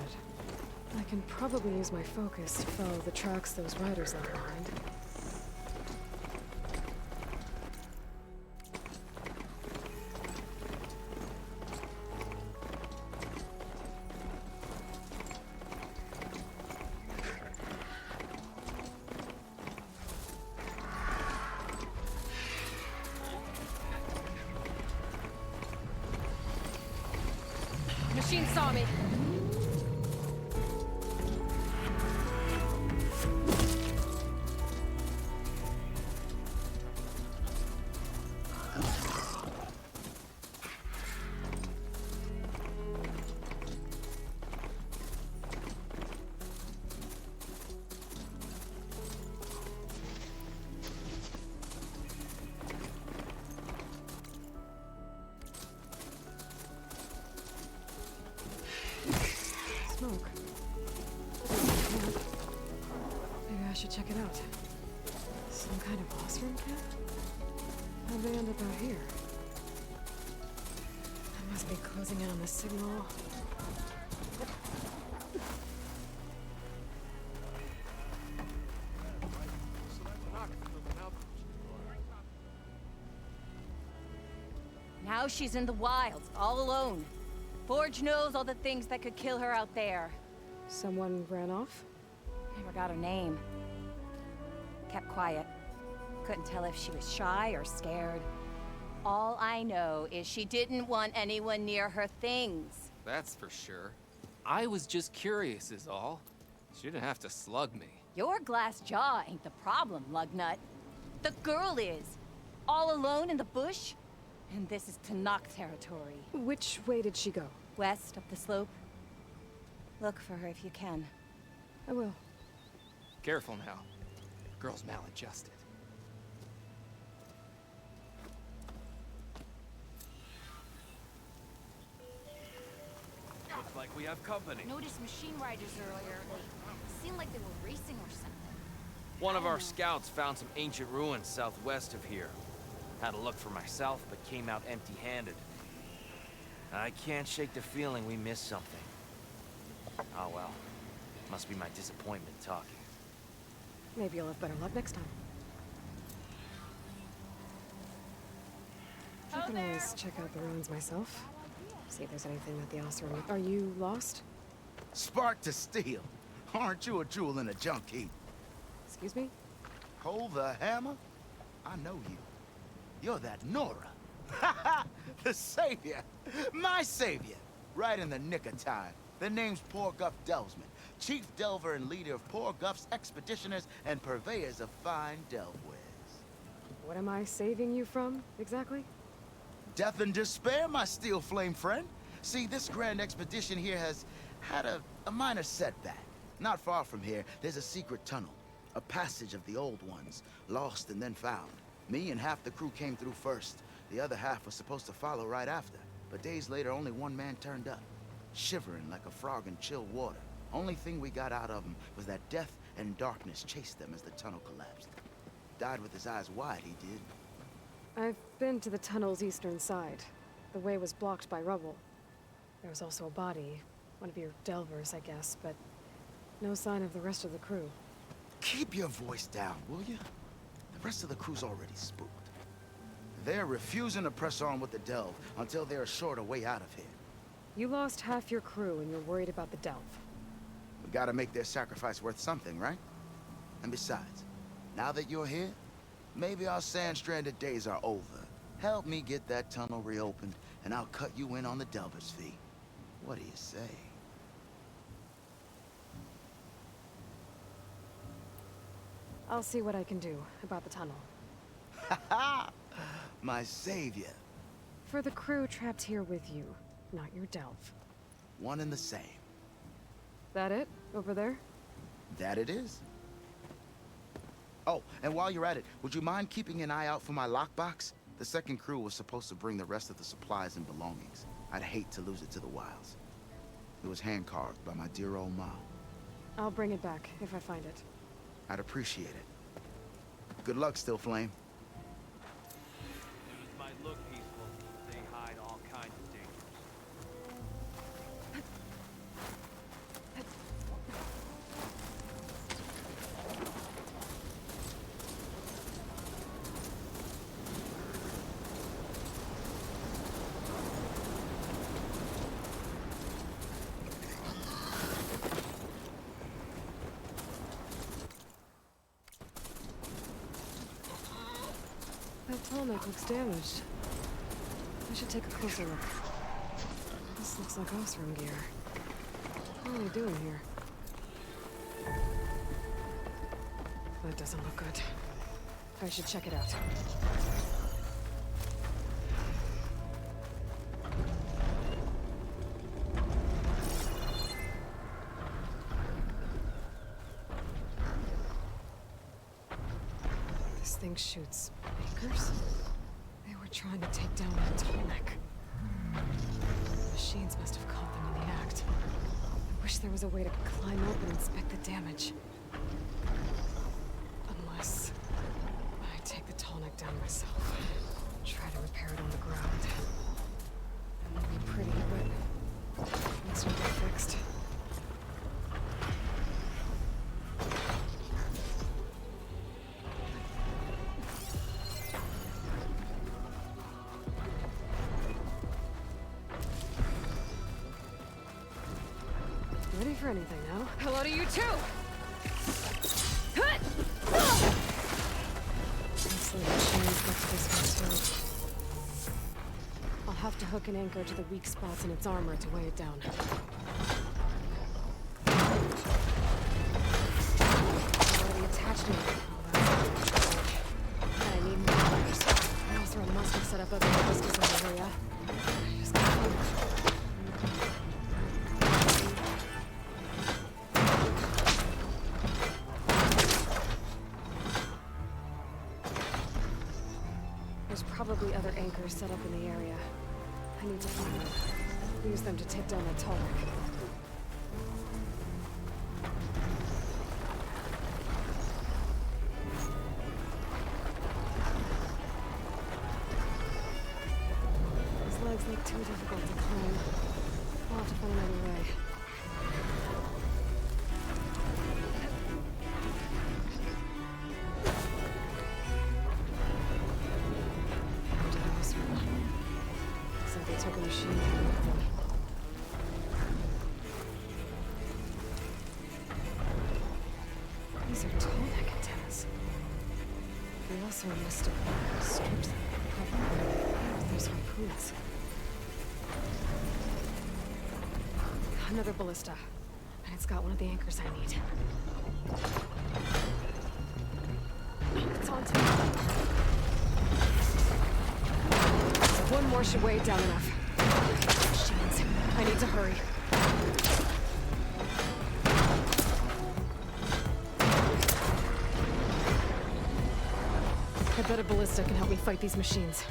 I can probably use my focus to follow the tracks those riders left behind. Machine saw me. Smoke. Maybe I should check it out. Some kind of Osram camp? How'd they end up out here? I must be closing in on the signal. Now she's in the wilds, all alone. Forge knows all the things that could kill her out there. Someone ran off? Never got her name. Kept quiet. Couldn't tell if she was shy or scared. All I know is she didn't want anyone near her things. That's for sure. I was just curious is all. She didn't have to slug me. Your glass jaw ain't the problem, Lugnut. The girl is. All alone in the bush. And this is Tenakth territory. Which way did she go? West, up the slope. Look for her if you can. I will. Careful now. Girl's maladjusted. Looks like we have company. Noticed machine riders earlier. They seemed like they were racing or something. One of our scouts found some ancient ruins southwest of here. Had a look for myself, but came out empty-handed. I can't shake the feeling we missed something. Oh well. Must be my disappointment talking. Maybe you'll have better luck next time. I can always check out the ruins myself. See if there's anything that the Osram... Are you lost? Spark to steel. Aren't you a jewel in a junk heap? Excuse me? Hold the hammer? I know you. You're that Nora. Ha ha! The savior! My savior! Right in the nick of time. The name's Poor Guff Delvesman, chief delver and leader of Poor Guff's expeditioners and purveyors of fine delve wares. What am I saving you from, exactly? Death and despair, my steel flame friend. See, this grand expedition here has had a minor setback. Not far from here, there's a secret tunnel. A passage of the old ones, lost and then found. Me and half the crew came through first. The other half was supposed to follow right after. But days later, only one man turned up. Shivering like a frog in chilled water. Only thing we got out of him was that death and darkness chased them as the tunnel collapsed. Died with his eyes wide, he did. I've been to the tunnel's eastern side. The way was blocked by rubble. There was also a body. One of your delvers, I guess, but no sign of the rest of the crew. Keep your voice down, will you? The rest of the crew's already spooked. They're refusing to press on with the delve until they're assured a way out of here. You lost half your crew and you're worried about the delve. We gotta make their sacrifice worth something, right? And besides, now that you're here, maybe our sand-stranded days are over. Help me get that tunnel reopened, and I'll cut you in on the delver's fee. What do you say? I'll see what I can do about the tunnel. Ha ha! My savior. For the crew trapped here with you, not your delve. One and the same. That it? Over there? That it is. Oh, and while you're at it, would you mind keeping an eye out for my lockbox? The second crew was supposed to bring the rest of the supplies and belongings. I'd hate to lose it to the wilds. It was hand-carved by my dear old mom. I'll bring it back if I find it. I'd appreciate it. Good luck, Still Flame. Things might look peaceful, tall neck looks damaged. I should take a closer look. This looks like Osram gear. What are they doing here? That doesn't look good. I should check it out. This thing shoots anchors? They were trying to take down that Tallneck. Machines must have caught them in the act. I wish there was a way to climb up and inspect the damage. Unless I take the Tallneck down myself. Try to repair it on the ground. It won't be pretty, but once you get fixed. Ready for anything now? Hello to you too! Looks like the chains got to this one too. I'll have to hook an anchor to the weak spots in its armor to weigh it down. Already attached to it. I need more anchors. I also must have set up other ballistas in the area. I just can't find them. There's probably other anchors set up in the area. I need to find them. Use them to take down that Tallneck. These legs look too difficult to climb. I'll have to find another way. They took a machine with them. These are Tallneck antennas. They also must have stripped them. Probably those harpoons. Another ballista. And it's got one of the anchors I need. It's on to me. One more should weigh it down enough. Machines. I need to hurry. I bet a ballista can help me fight these machines.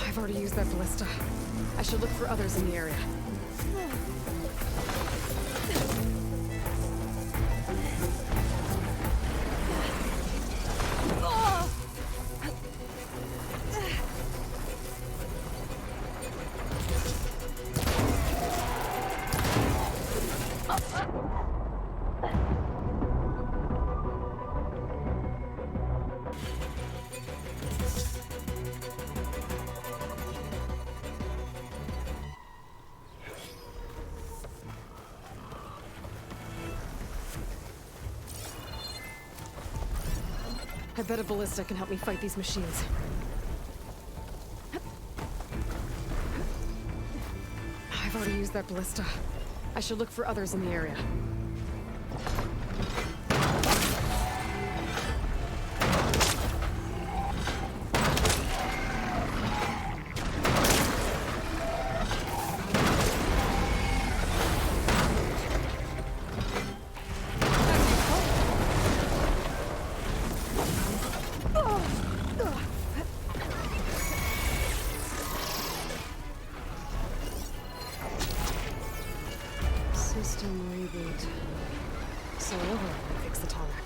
I've already used that ballista. I should look for others in the area. I bet a ballista can help me fight these machines. I've already used that ballista. I should look for others in the area. System reboot. So over and fix the tarmac.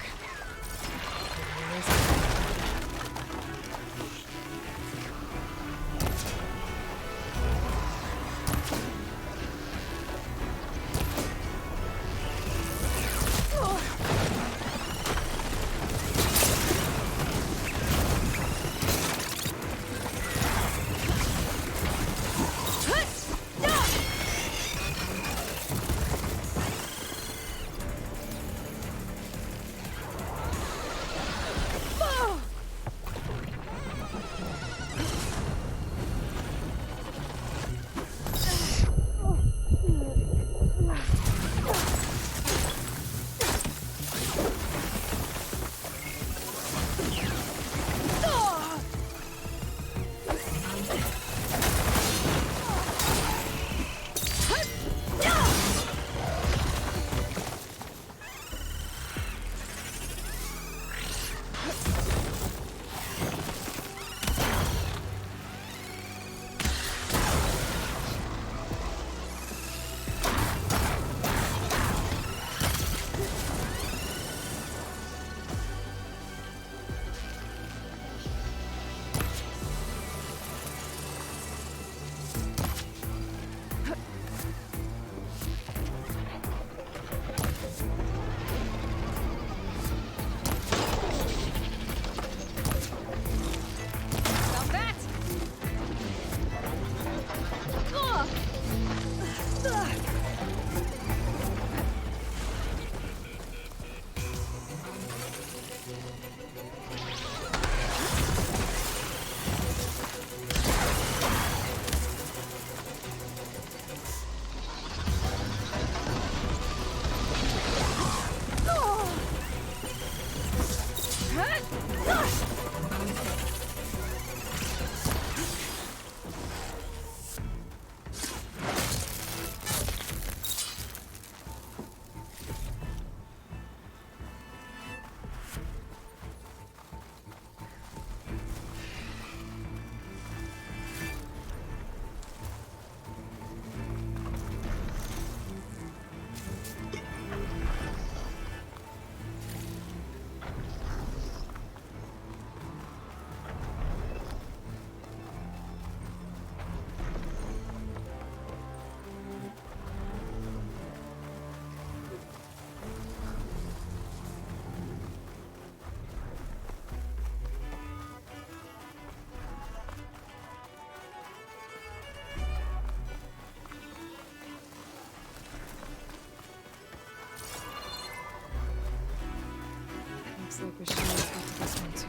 Looks like we should have got to this one too.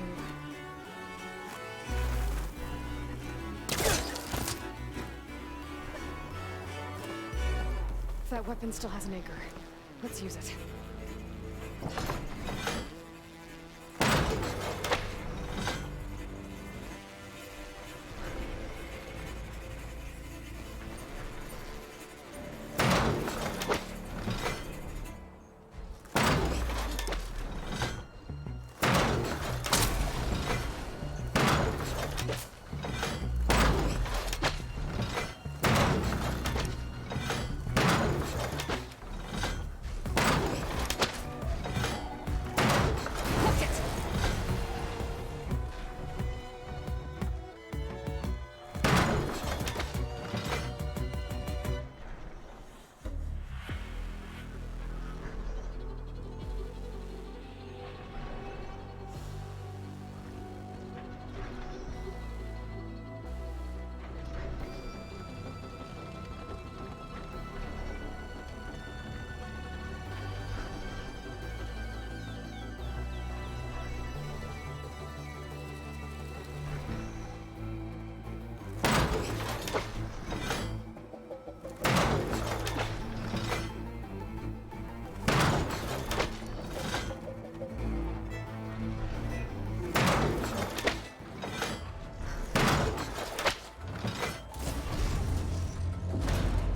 That weapon still has an anchor. Let's use it.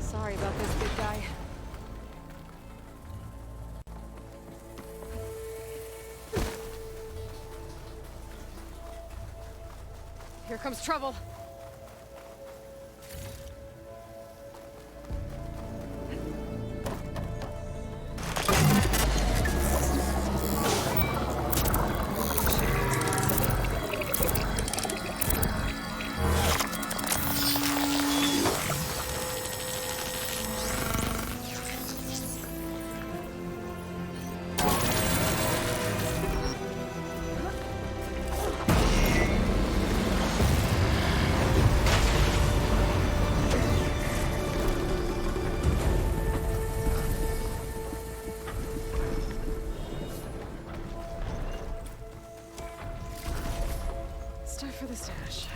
Sorry about this, big guy. Here comes trouble. for the stash.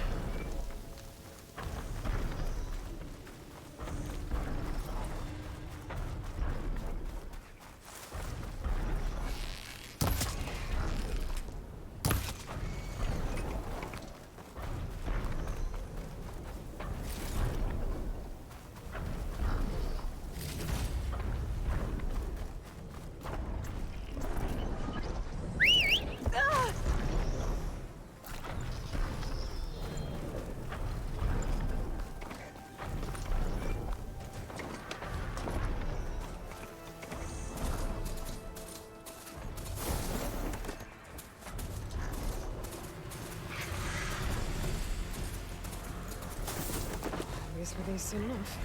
These were these soon enough.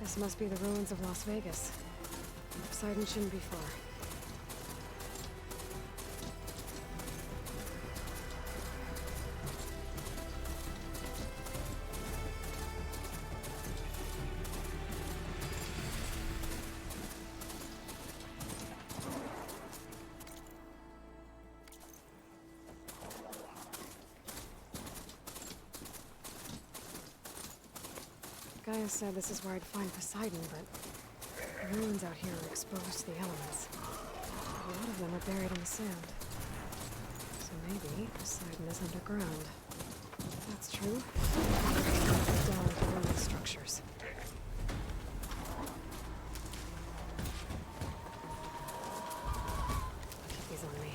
This must be the ruins of Las Vegas. Poseidon shouldn't be far. Gaia said this is where I'd find Poseidon, but the ruins out here are exposed to the elements. A lot of them are buried in the sand. So maybe Poseidon is underground. If that's true, down to ruined structures. Keep these on me.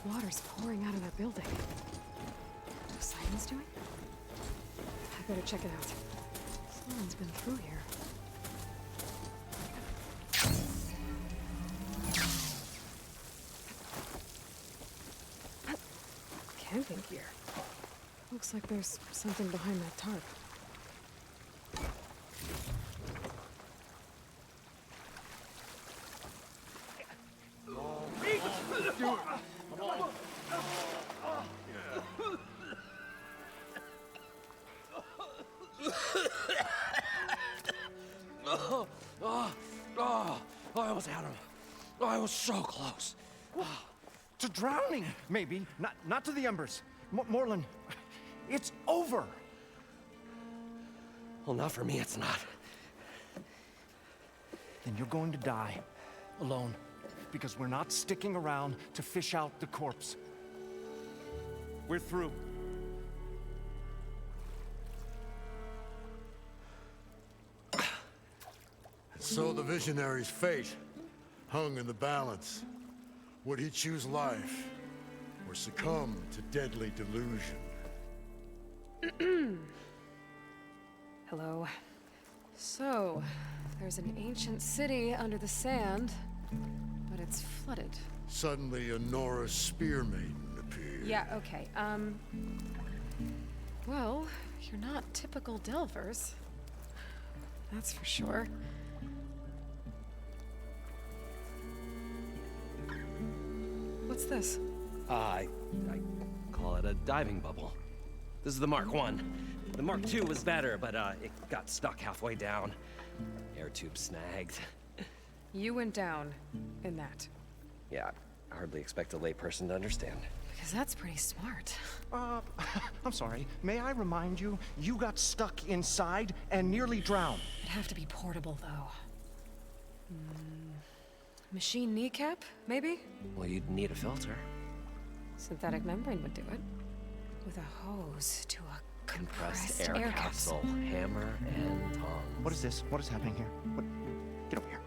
Water's pouring out of that building. Poseidon's doing? I better check it out. Someone's been through here. Camping gear. Looks like there's something behind that tarp. I almost had him. I was so close. To drowning, maybe. Not to the embers. Morlun, it's over. Well, not for me, it's not. Then you're going to die. Alone. Because we're not sticking around to fish out the corpse. We're through. So the visionary's fate hung in the balance. Would he choose life or succumb to deadly delusion? Hello. So, there's an ancient city under the sand, but it's flooded. Suddenly, a Nora Spear Maiden appeared. Yeah, okay, well, you're not typical Delvers. That's for sure. What's this? I call it a diving bubble. This is the Mark I. The Mark II was better, but it got stuck halfway down. Air tube snagged. You went down in that. Yeah, I hardly expect a layperson to understand. Because that's pretty smart. I'm sorry. May I remind you, you got stuck inside and nearly drowned. It'd have to be portable, though. Machine kneecap, maybe? Well, you'd need a filter. Synthetic membrane would do it. With a hose to a Compressed air capsule, hammer, and tongs. What is this? What is happening here? What? Get over here.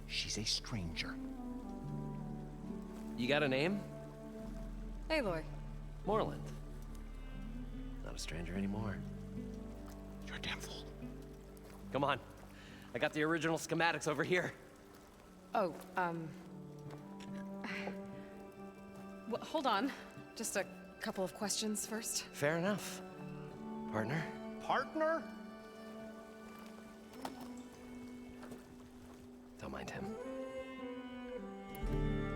She's a stranger. You got a name? Aloy. Moreland. Not a stranger anymore. You're a damn fool. Come on. I got the original schematics over here. Oh, well, hold on. Just a couple of questions first. Fair enough. Partner? Partner? Don't mind him.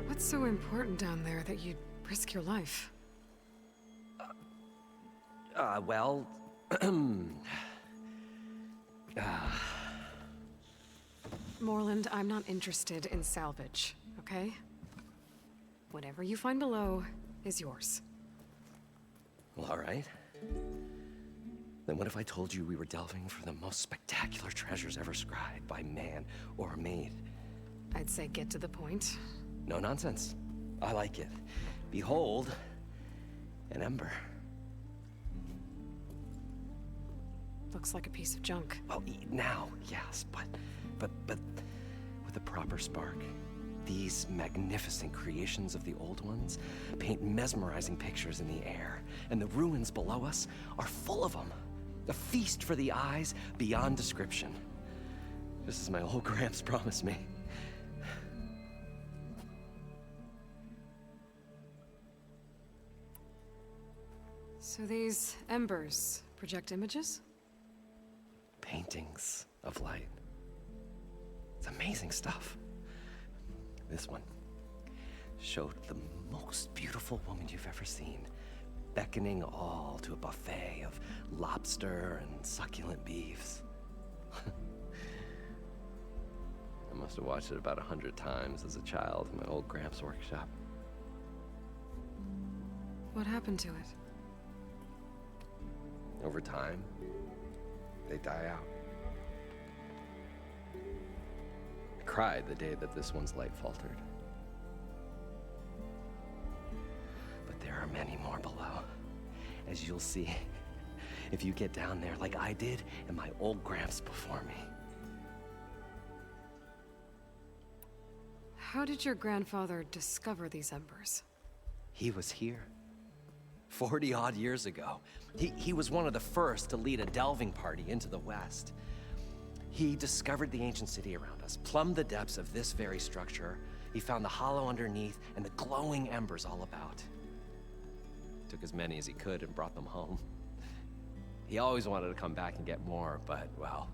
What's so important down there that you'd risk your life? Well... Moreland, I'm not interested in salvage, okay? Whatever you find below is yours. Well, all right. Then what if I told you we were delving for the most spectacular treasures ever scribed by man or maid? I'd say get to the point. No nonsense. I like it. Behold, an ember. Looks like a piece of junk. Well, now, yes, but with a proper spark. These magnificent creations of the old ones paint mesmerizing pictures in the air, and the ruins below us are full of them. A feast for the eyes beyond description. Just as my old Gramps promised me. So these embers project images? Paintings of light. It's amazing stuff. This one showed the most beautiful woman you've ever seen, beckoning all to a buffet of lobster and succulent beefs. I must have watched it about 100 times as a child in my old Gramps workshop. What happened to it? Over time, they die out. I cried the day that this one's light faltered. But there are many more below, as you'll see if you get down there like I did and my old Gramps before me. How did your grandfather discover these embers? He was here 40-odd years ago. He was one of the first to lead a delving party into the West. He discovered the ancient city around us, plumbed the depths of this very structure. He found the hollow underneath and the glowing embers all about. Took as many as he could and brought them home. He always wanted to come back and get more, but, well,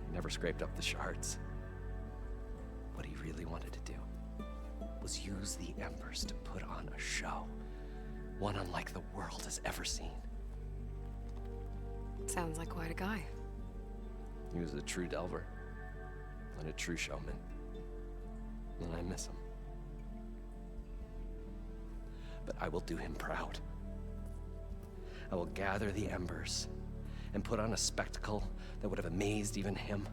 he never scraped up the shards. What he really wanted to do was use the embers to put on a show. One unlike the world has ever seen. Sounds like quite a guy. He was a true delver and a true showman. And I miss him. But I will do him proud. I will gather the embers and put on a spectacle that would have amazed even him.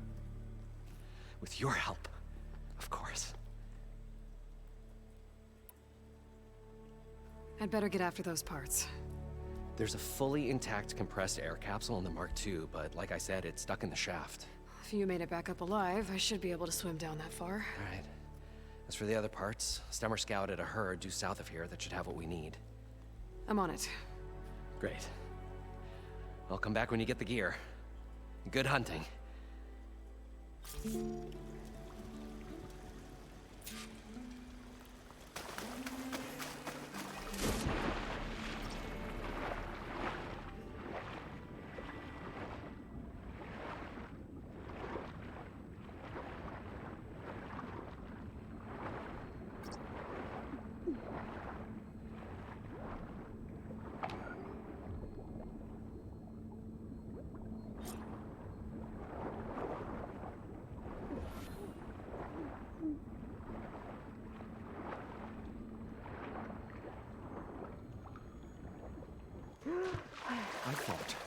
With your help, of course. I'd better get after those parts. There's a fully intact compressed air capsule in the Mark II, but like I said, it's stuck in the shaft. If you made it back up alive, I should be able to swim down that far. All right. As for the other parts, Stemmer scouted a herd due south of here that should have what we need. I'm on it. Great. I'll come back when you get the gear. Good hunting.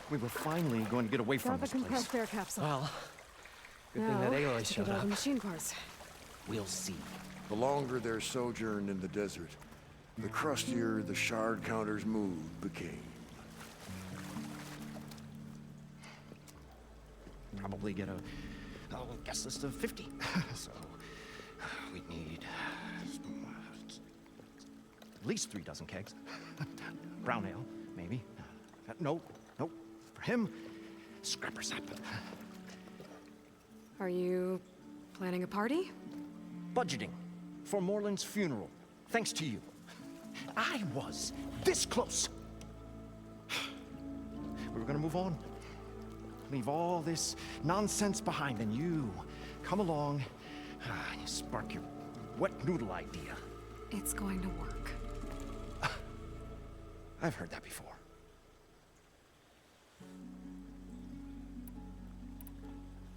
we were finally going to get away from Got the this place. compressed air capsule. Well, good now, thing that Aloy to showed get all up. the machine parts. We'll see. The longer their sojourn in the desert, the crustier the shard counter's mood became. Probably get a guest list of 50. So we'd need at least 3 dozen kegs. Brown ale, maybe. Nope. For him, scrapper sap. Are you planning a party? Budgeting for Morland's funeral, thanks to you. I was this close. We were gonna move on. Leave all this nonsense behind, and you come along and you spark your wet noodle idea. It's going to work. I've heard that before.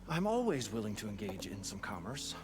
I'm always willing to engage in some commerce.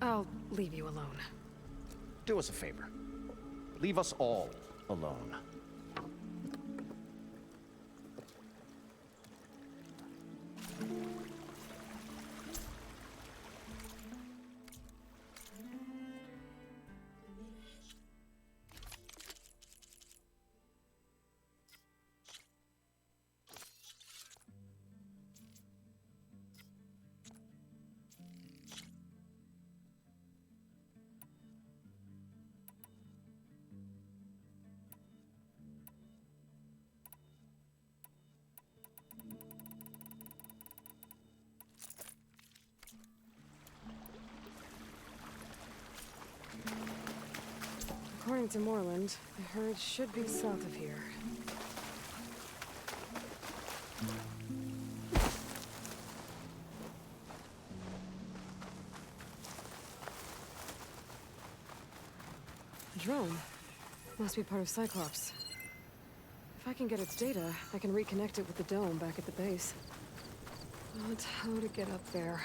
I'll leave you alone. Do us a favor. Leave us all alone. According to Morland, the herd should be south of here. The drone must be part of Cyclops. If I can get its data, I can reconnect it with the dome back at the base. But how to get up there?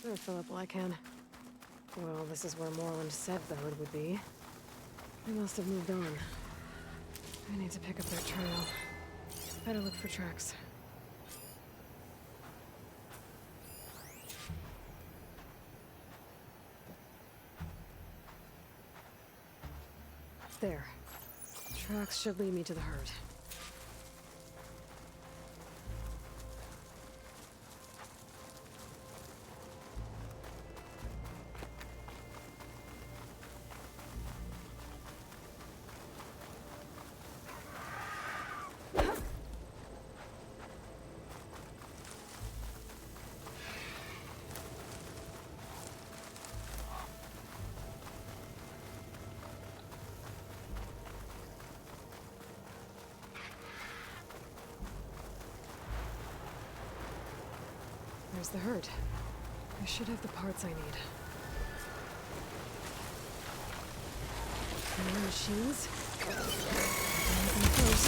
There, Philip Blackhan. Well, this is where Morland said the herd would be. They must have moved on. I need to pick up their trail. Better look for tracks. There. Tracks should lead me to the herd. There's the herd. I should have the parts I need. More machines? Anything close.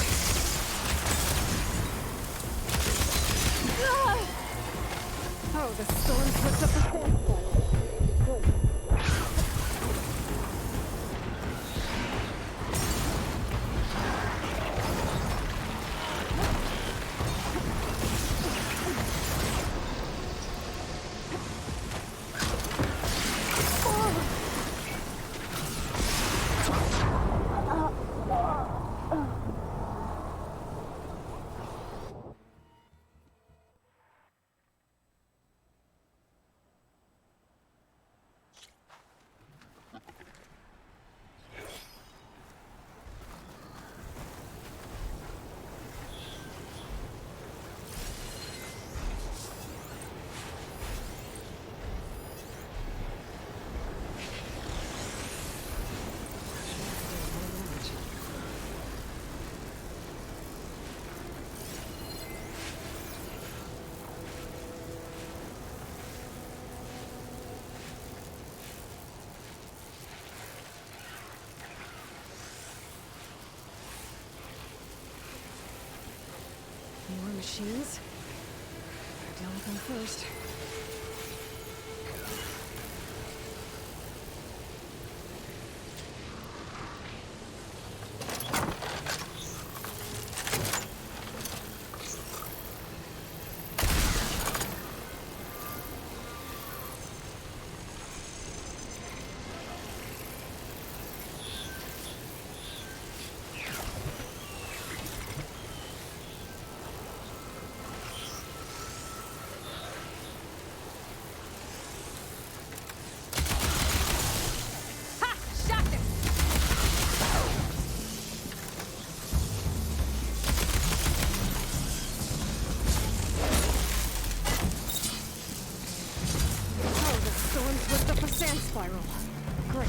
Oh, the storm slipped up the fence. Good. machines. Deal with them first. Sand spiral. Great.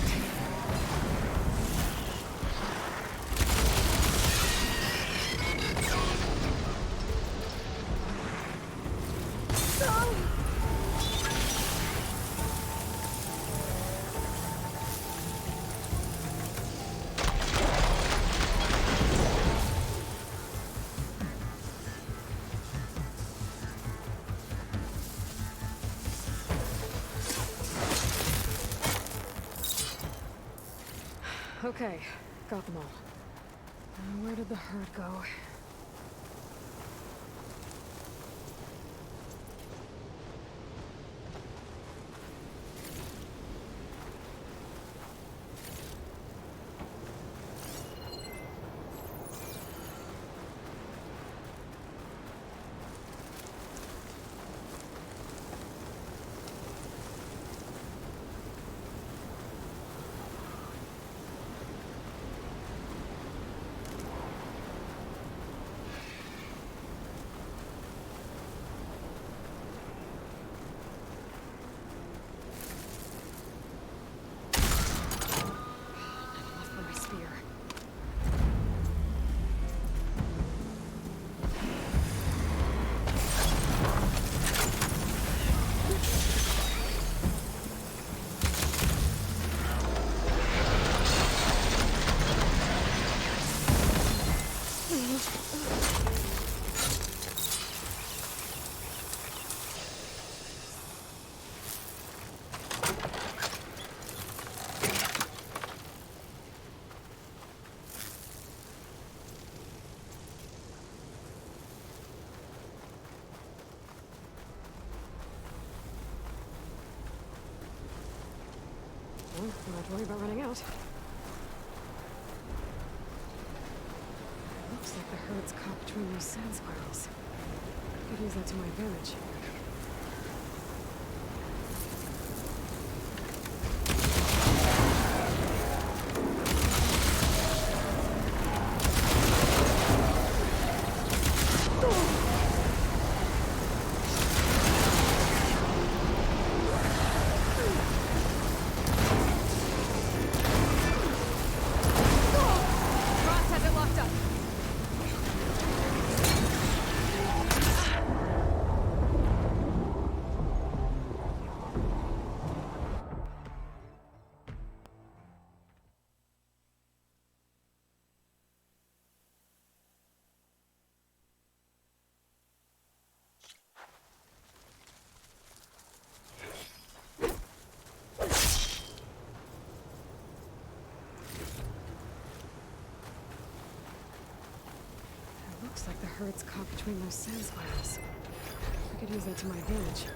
Okay, got them all. Where did the herd go? Well, don't have to worry about running out. Looks like the herd's caught between those sand spirals. I could use that to my advantage. Looks like the herd's caught between those sand spirals. I could use that to my advantage.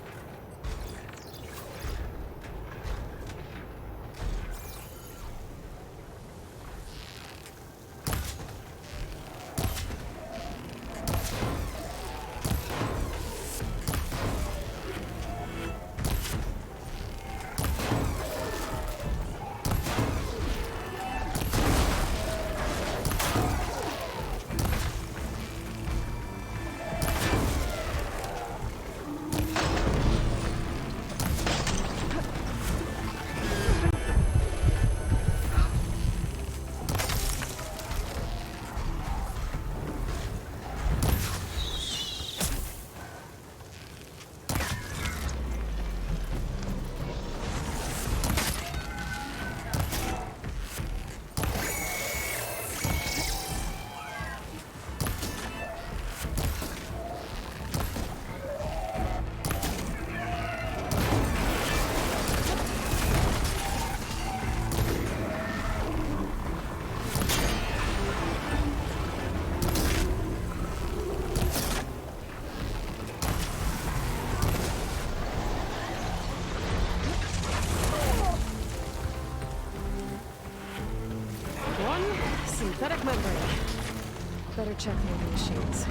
better check the other machines.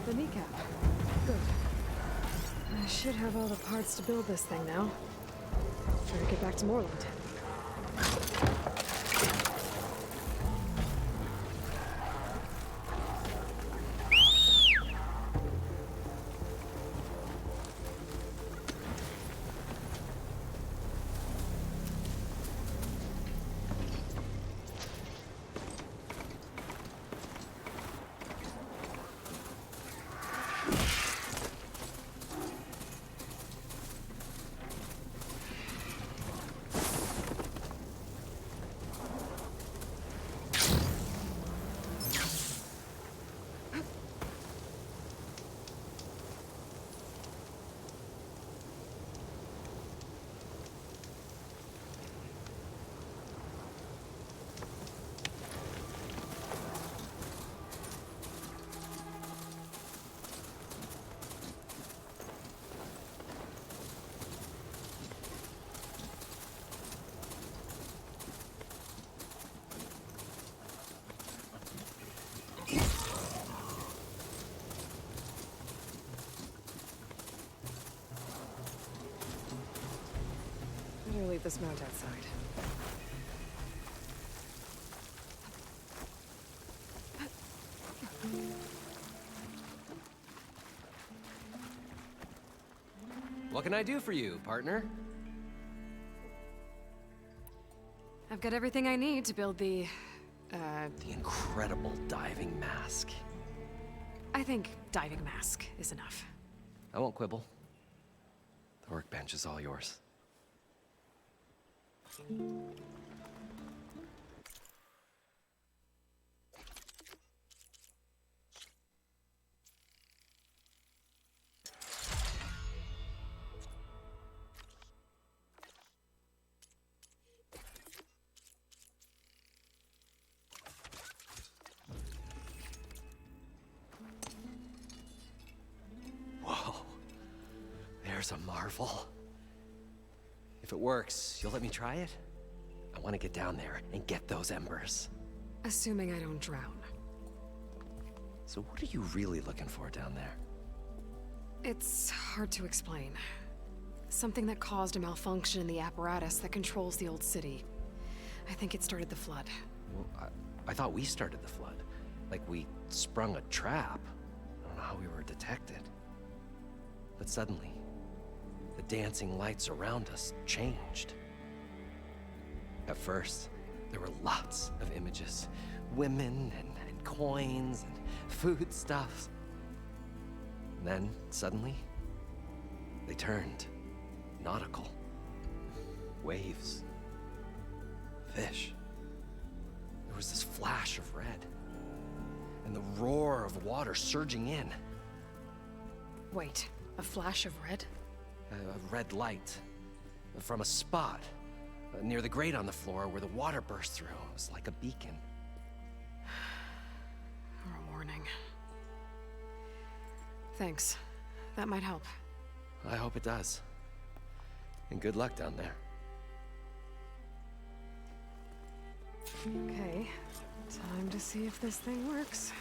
The kneecap. Good. I should have all the parts to build this thing now. Try to get back to Morland. Better leave this mount outside. What can I do for you, partner? I've got everything I need to build the incredible diving mask. I think diving mask is enough. I won't quibble. The workbench is all yours. Whoa. There's a marvel. If it works, you'll let me try it? I want to get down there and get those embers. Assuming I don't drown. So what are you really looking for down there? It's hard to explain. Something that caused a malfunction in the apparatus that controls the old city. I think it started the flood. Well, I thought we started the flood. Like we sprung a trap. I don't know how we were detected. But suddenly, the dancing lights around us changed. At first, there were lots of images. Women and coins and foodstuffs. And then, suddenly, they turned nautical. Waves. Fish. There was this flash of red. And the roar of water surging in. Wait, a flash of red? A red light. From a spot. Near the grate on the floor where the water burst through. It was like a beacon. Or a warning. Thanks. That might help. I hope it does. And good luck down there. Okay. Time to see if this thing works.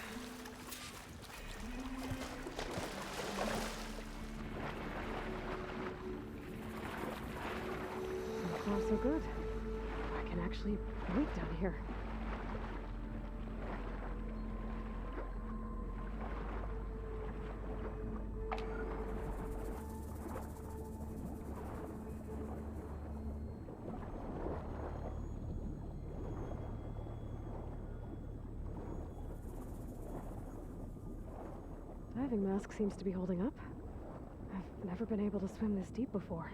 So far, so good. I can actually breathe down here. diving mask seems to be holding up. I've never been able to swim this deep before.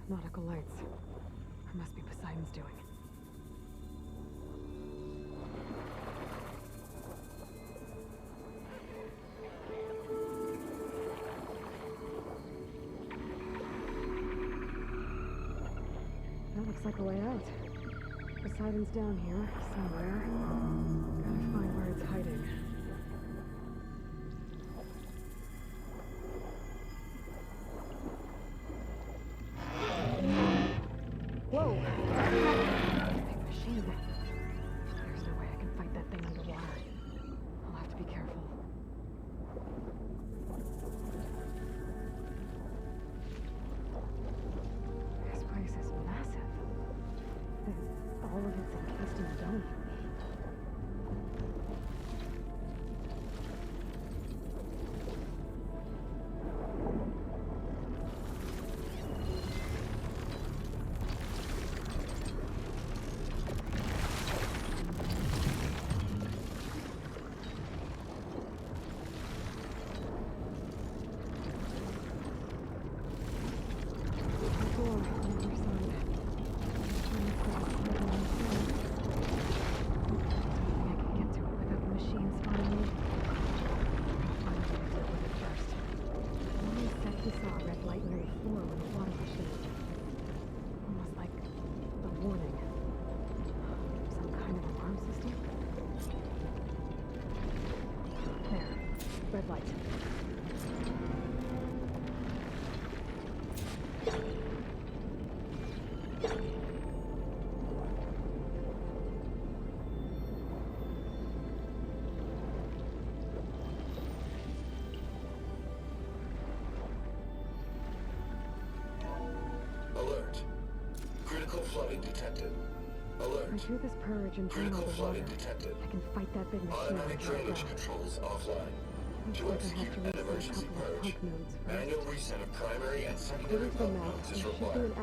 Nautical lights. It must be Poseidon's doing. That looks like a way out. Poseidon's down here, somewhere. Gotta find where it's hiding. Whoa! Big machine. There's no way I can fight that thing underwater. I'll have to be careful. This place is massive. All of it's encased in a dome. Red light. Alert. Critical flooding detected. Alert. I do this purge and drain all the water. I can fight that big machine. Automatic drainage controls offline. To execute an emergency purge, manual reset of primary and secondary pump nodes is required.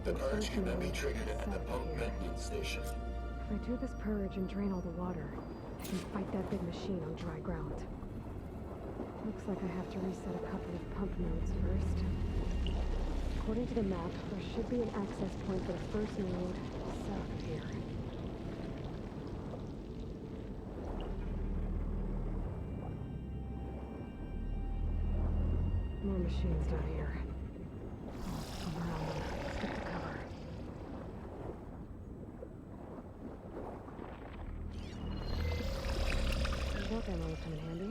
The purge can then be triggered at the pump maintenance station. If I do this purge and drain all the water, I can fight that big machine on dry ground. Looks like I have to reset a couple of pump nodes first. According to the map, there should be an access point for the first node south of here. More machines down here. Come around them. Stick to cover. That ammo will come in handy.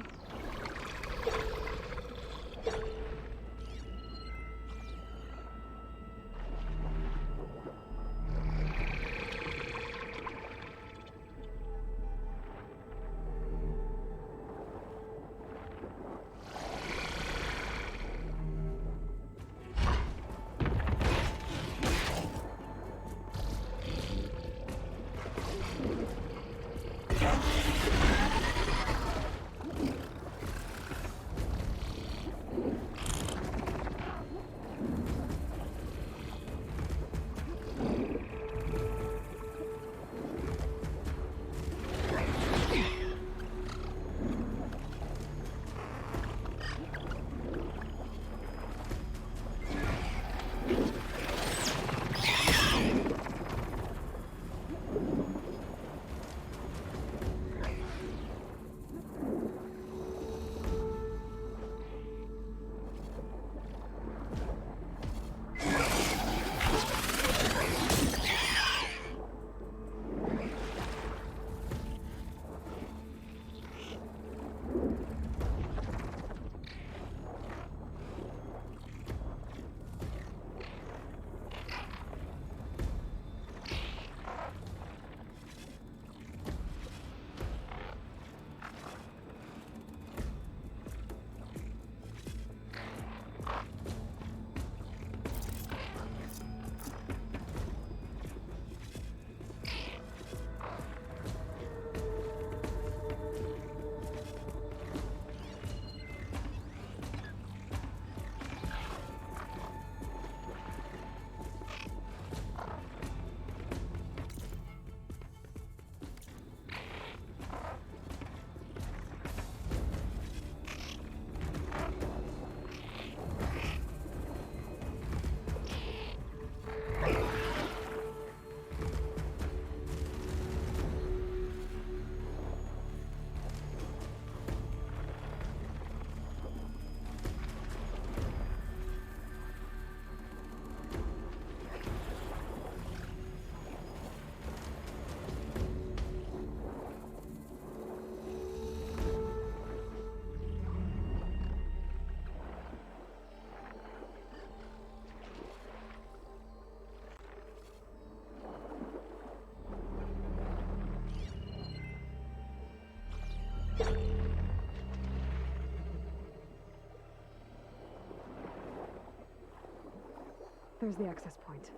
There's the access point.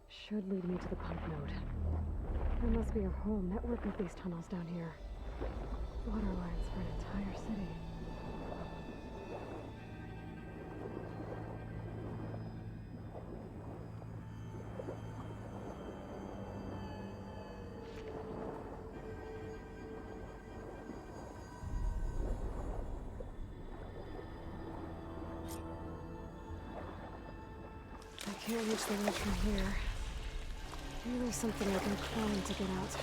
Should lead me to the pump node. There must be a whole network of these tunnels down here. Water lines for an entire city. I can't reach the ledge from here. Maybe there's something I can climb to get out.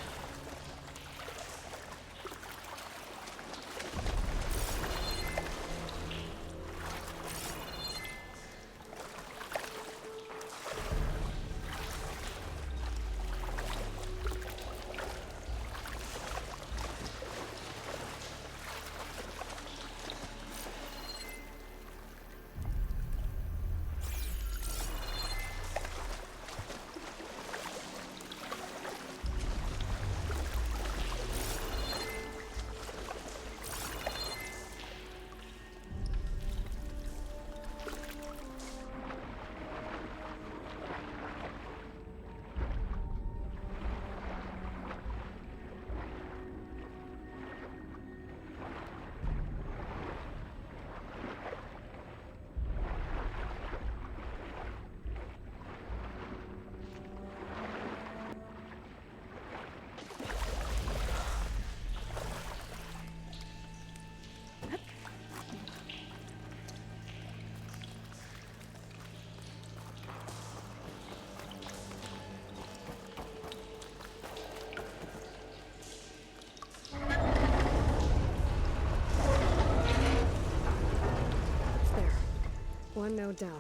One node down.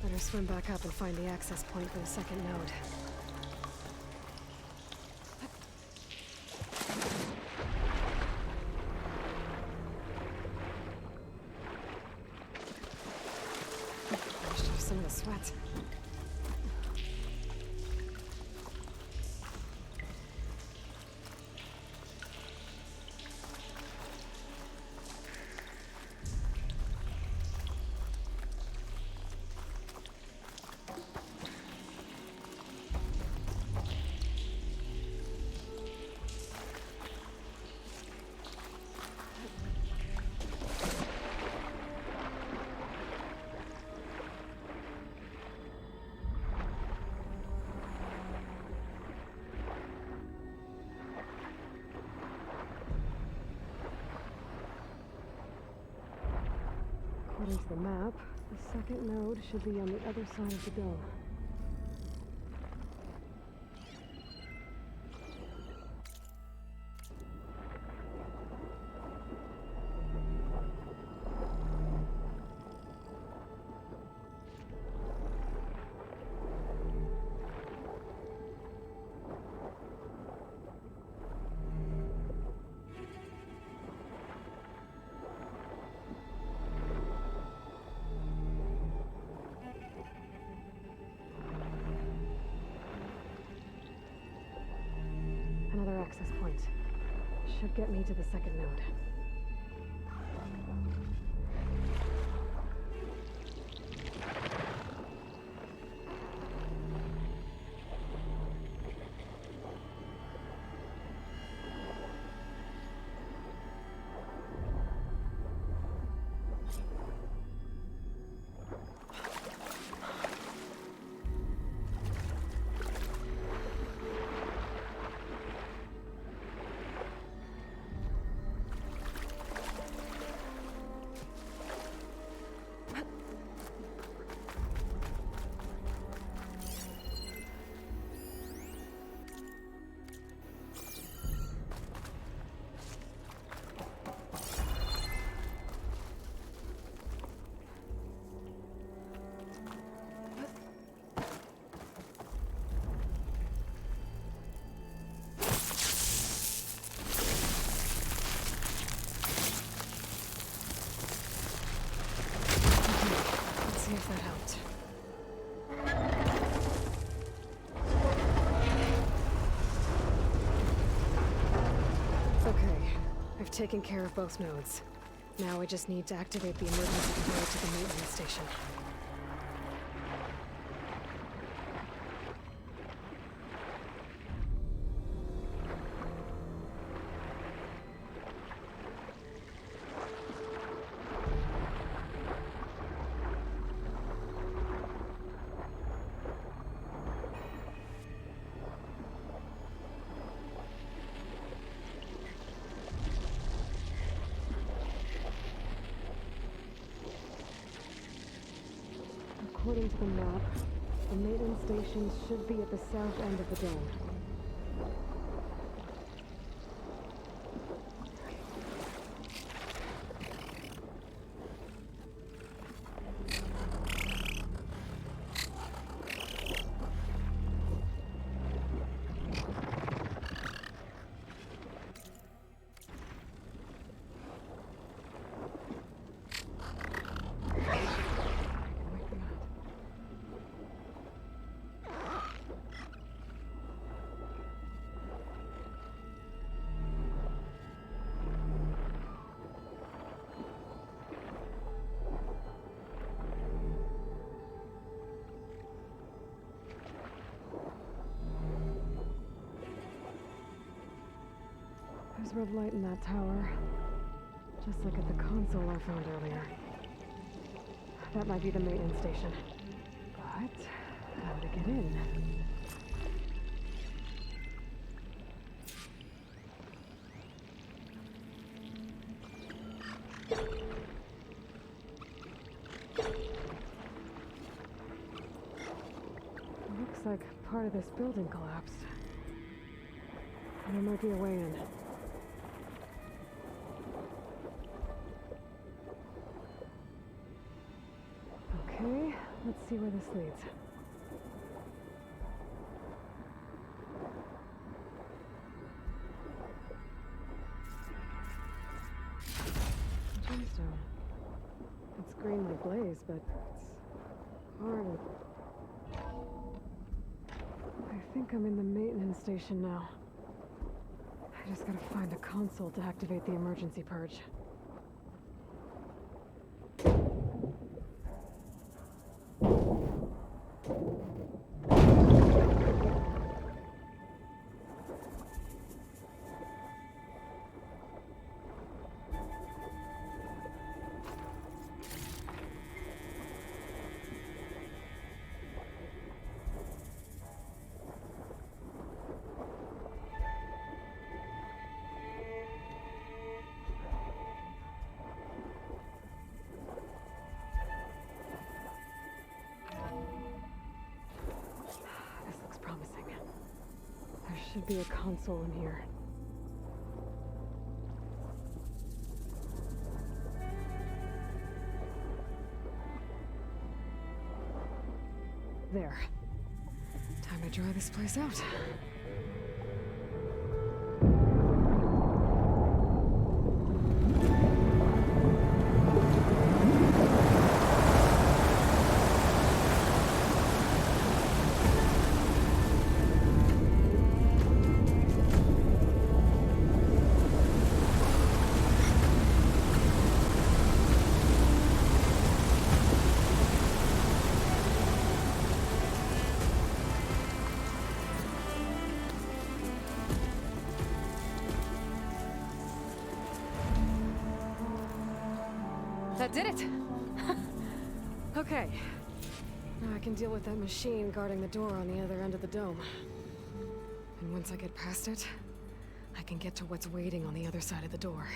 Better swim back up and find the access point for the second node. Washed off some of the sweat. According to the map, the second node should be on the other side of the dome. Another access point. Should get me to the second node. If that helped. Okay, I've taken care of both nodes. Now I just need to activate the emergency control to the maintenance station. According to the map, the maintenance station should be at the south end of the dome. There's red light in that tower. Just like at the console I found earlier. That might be the maintenance station. But how to get in? It looks like part of this building collapsed. There might be a way in. Okay, let's see where this leads. Gemstone. It's green like blaze, but it's hard. I think I'm in the maintenance station now. I just gotta find a console to activate the emergency purge. Should be a console in here. There. Time to dry this place out. That did it! Okay. Now I can deal with that machine guarding the door on the other end of the dome. And once I get past it, I can get to what's waiting on the other side of the door.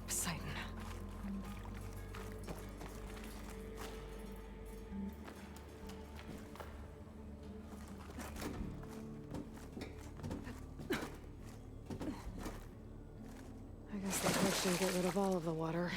Poseidon. I guess the purge didn't get rid of all of the water.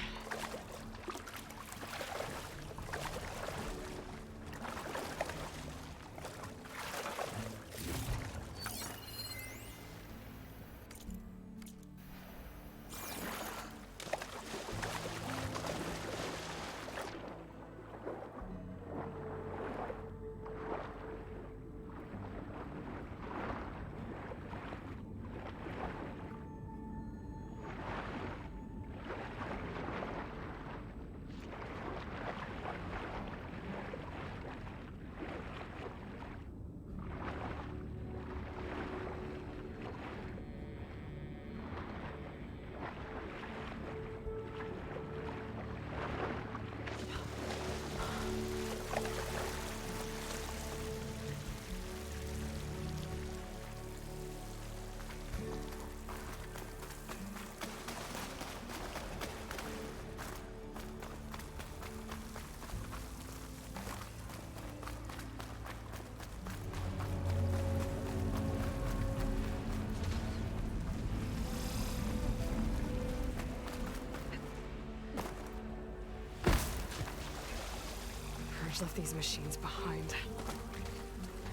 Templars left these machines behind.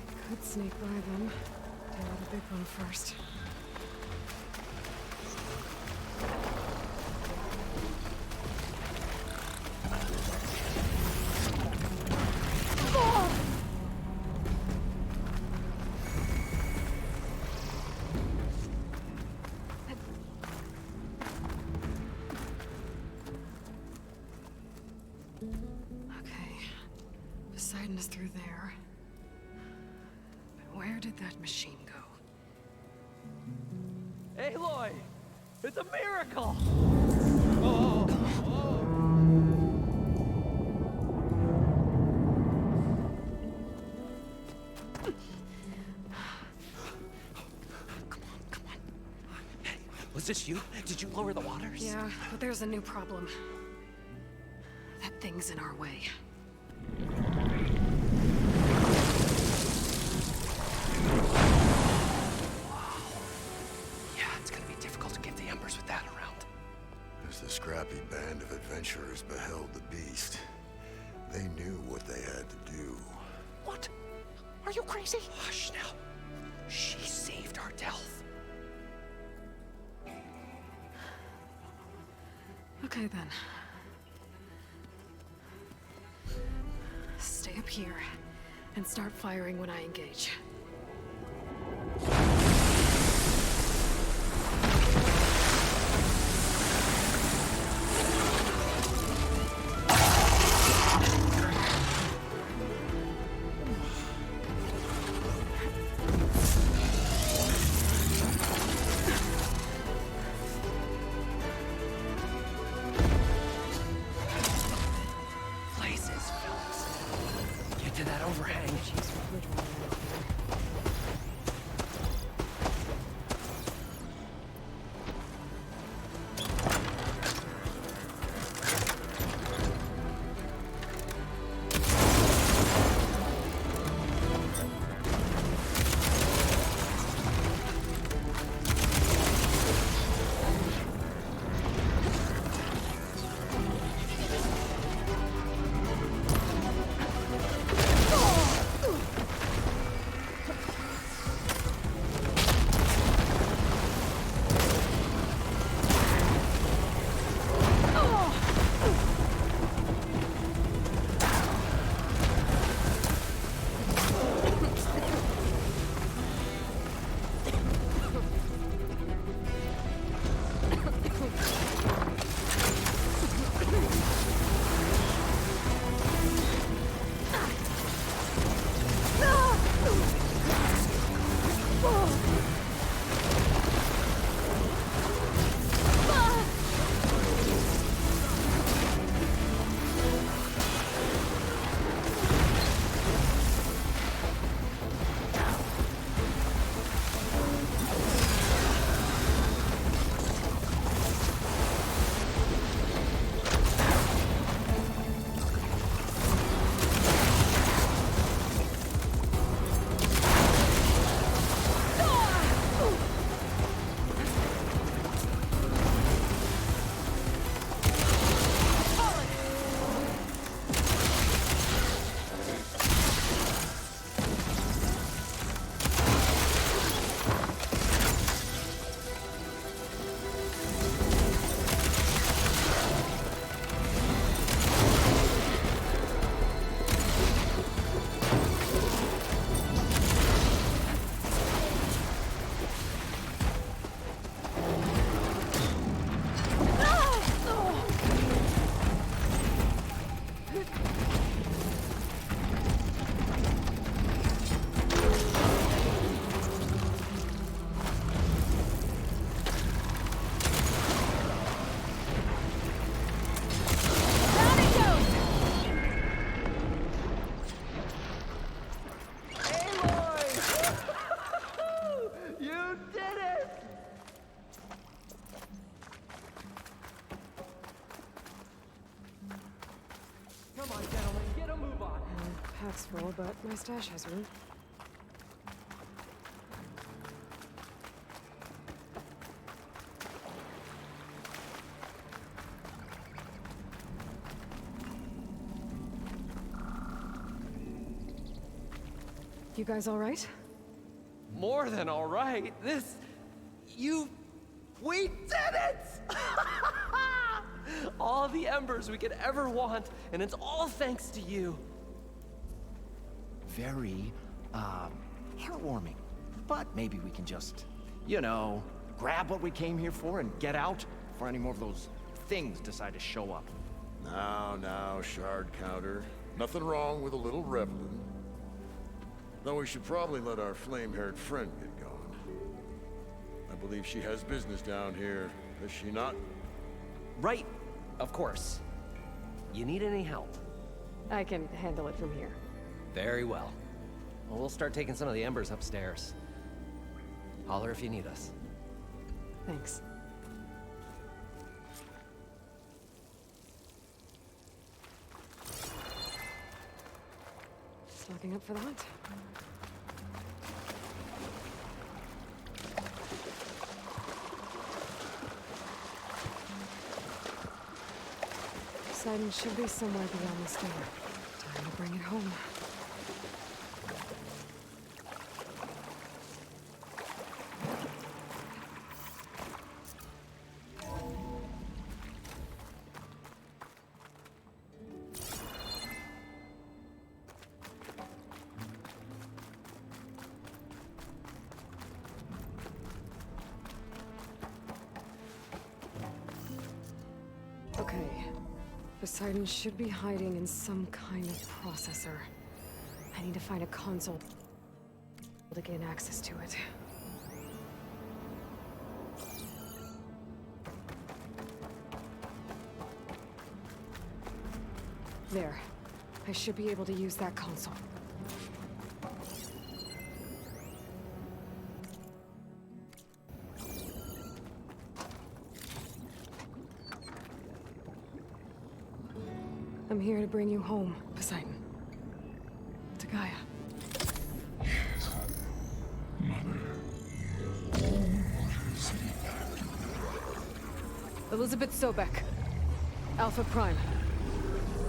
I could sneak by them. Deal with the big one first. Poseidon is through there. But where did that machine go? Aloy! It's a miracle! Was this you? Did you lower the waters? Yeah, but there's a new problem. That thing's in our way. Yeah, it's gonna be difficult to get the Embers with that around. As the scrappy band of adventurers beheld the beast, they knew what they had to do. What? Are you crazy? Hush now. She saved our Delph. Okay then. Stay up here and start firing when I engage. Pack's full, but my stash has room. You guys all right? More than all right. We did it! All the embers we could ever want, and it's all thanks to you. Very, heartwarming. But maybe we can just, you know, grab what we came here for and get out before any more of those things decide to show up. Now, Shard Counter. Nothing wrong with a little reveling. Though we should probably let our flame-haired friend get going. I believe she has business down here, does she not? Right, of course. You need any help? I can handle it from here. Very well. Well, we'll start taking some of the embers upstairs. Holler if you need us. Thanks. Looking up for that. Poseidon should be somewhere beyond this door. Time to bring it home. Okay. Poseidon should be hiding in some kind of processor. I need to find a console to gain access to it. There. I should be able to use that console. I'm here to bring you home, Poseidon. To Gaia. Elizabeth Sobek. Alpha Prime.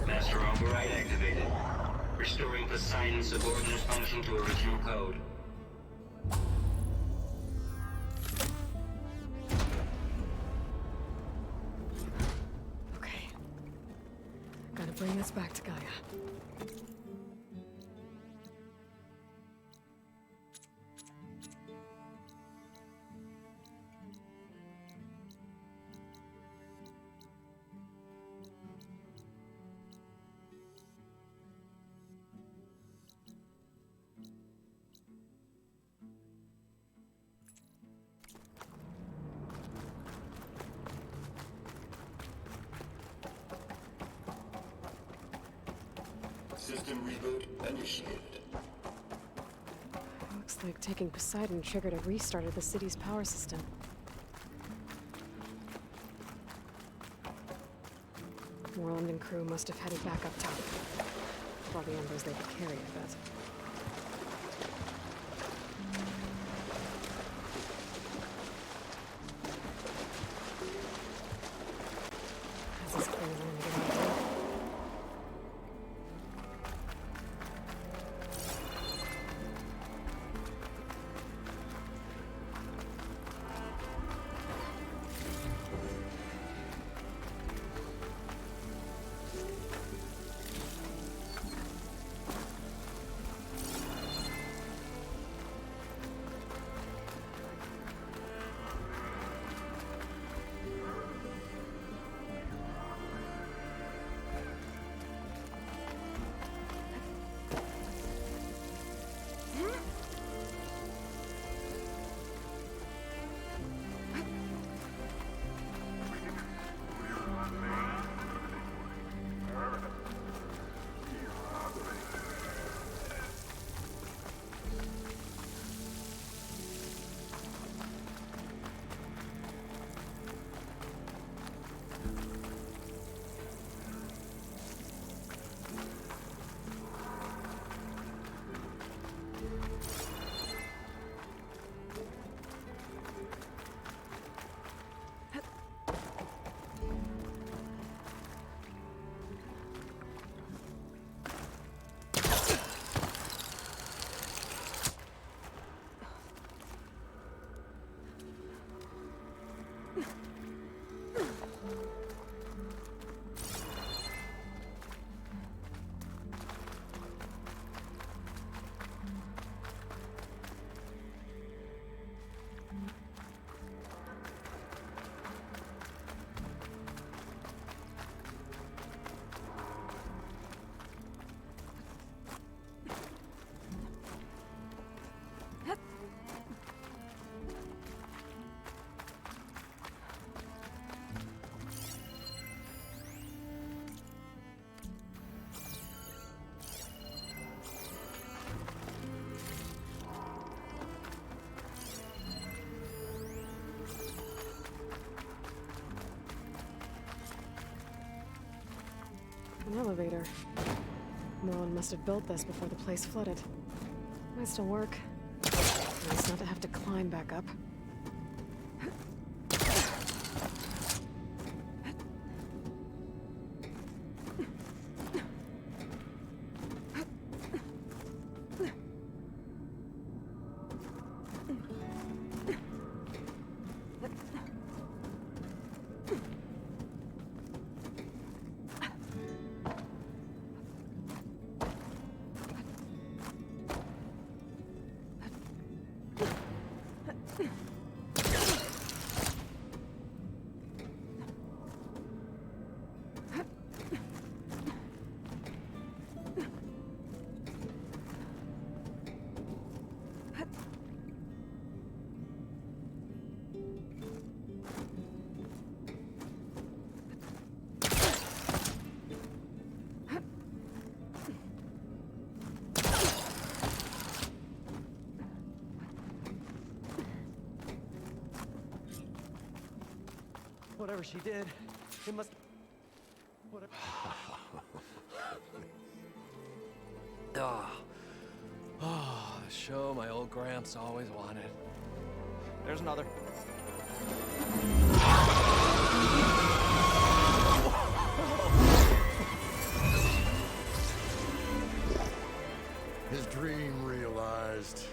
Master override activated. Restoring Poseidon's subordinate function to original code. Okay. Gotta bring this back to Gaia. System reboot initiated. Looks like taking Poseidon triggered a restart of the city's power system. Moreland and crew must have headed back up top. For all the embers they could carry, I bet. This is clearly one to get out of. An elevator. Morlun must have built this before the place flooded. Might still work. Nice not to have to climb back up. Whatever she did, it must... Whatever... Oh, the show my old Gramps always wanted. There's another. His dream realized.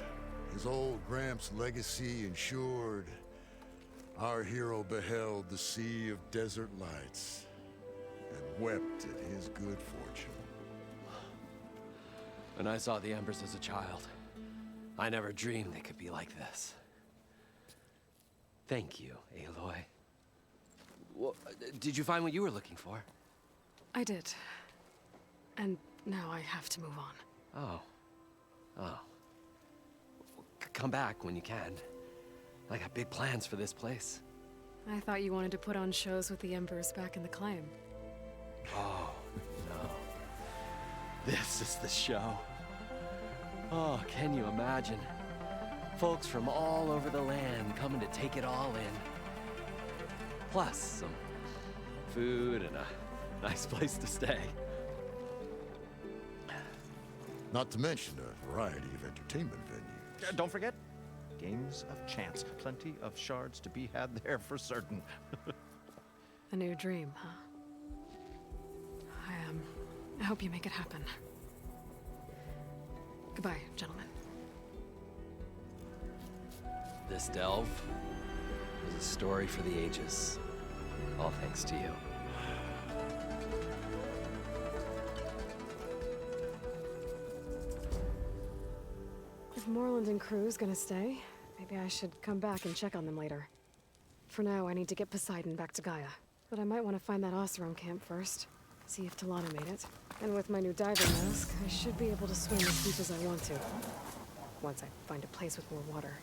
His old Gramps' legacy ensured. Our hero beheld the sea of desert lights and wept at his good fortune. When I saw the Embers as a child, I never dreamed they could be like this. Thank you, Aloy. Well, did you find what you were looking for? I did. And now I have to move on. Oh. Oh. Come back when you can. I got big plans for this place. I thought you wanted to put on shows with the Embers back in the Claim. Oh, no. This is the show. Oh, can you imagine? Folks from all over the land coming to take it all in. Plus, some food and a nice place to stay. Not to mention a variety of entertainment venues. Don't forget, games of chance. Plenty of shards to be had there for certain. A new dream, huh? I hope you make it happen. Goodbye, gentlemen. This delve is a story for the ages. All thanks to you. If Morlund and crew's gonna stay, maybe I should come back and check on them later. For now, I need to get Poseidon back to Gaia. But I might want to find that Oseram camp first. See if Talana made it. And with my new diving mask, I should be able to swim as deep as I want to. Once I find a place with more water.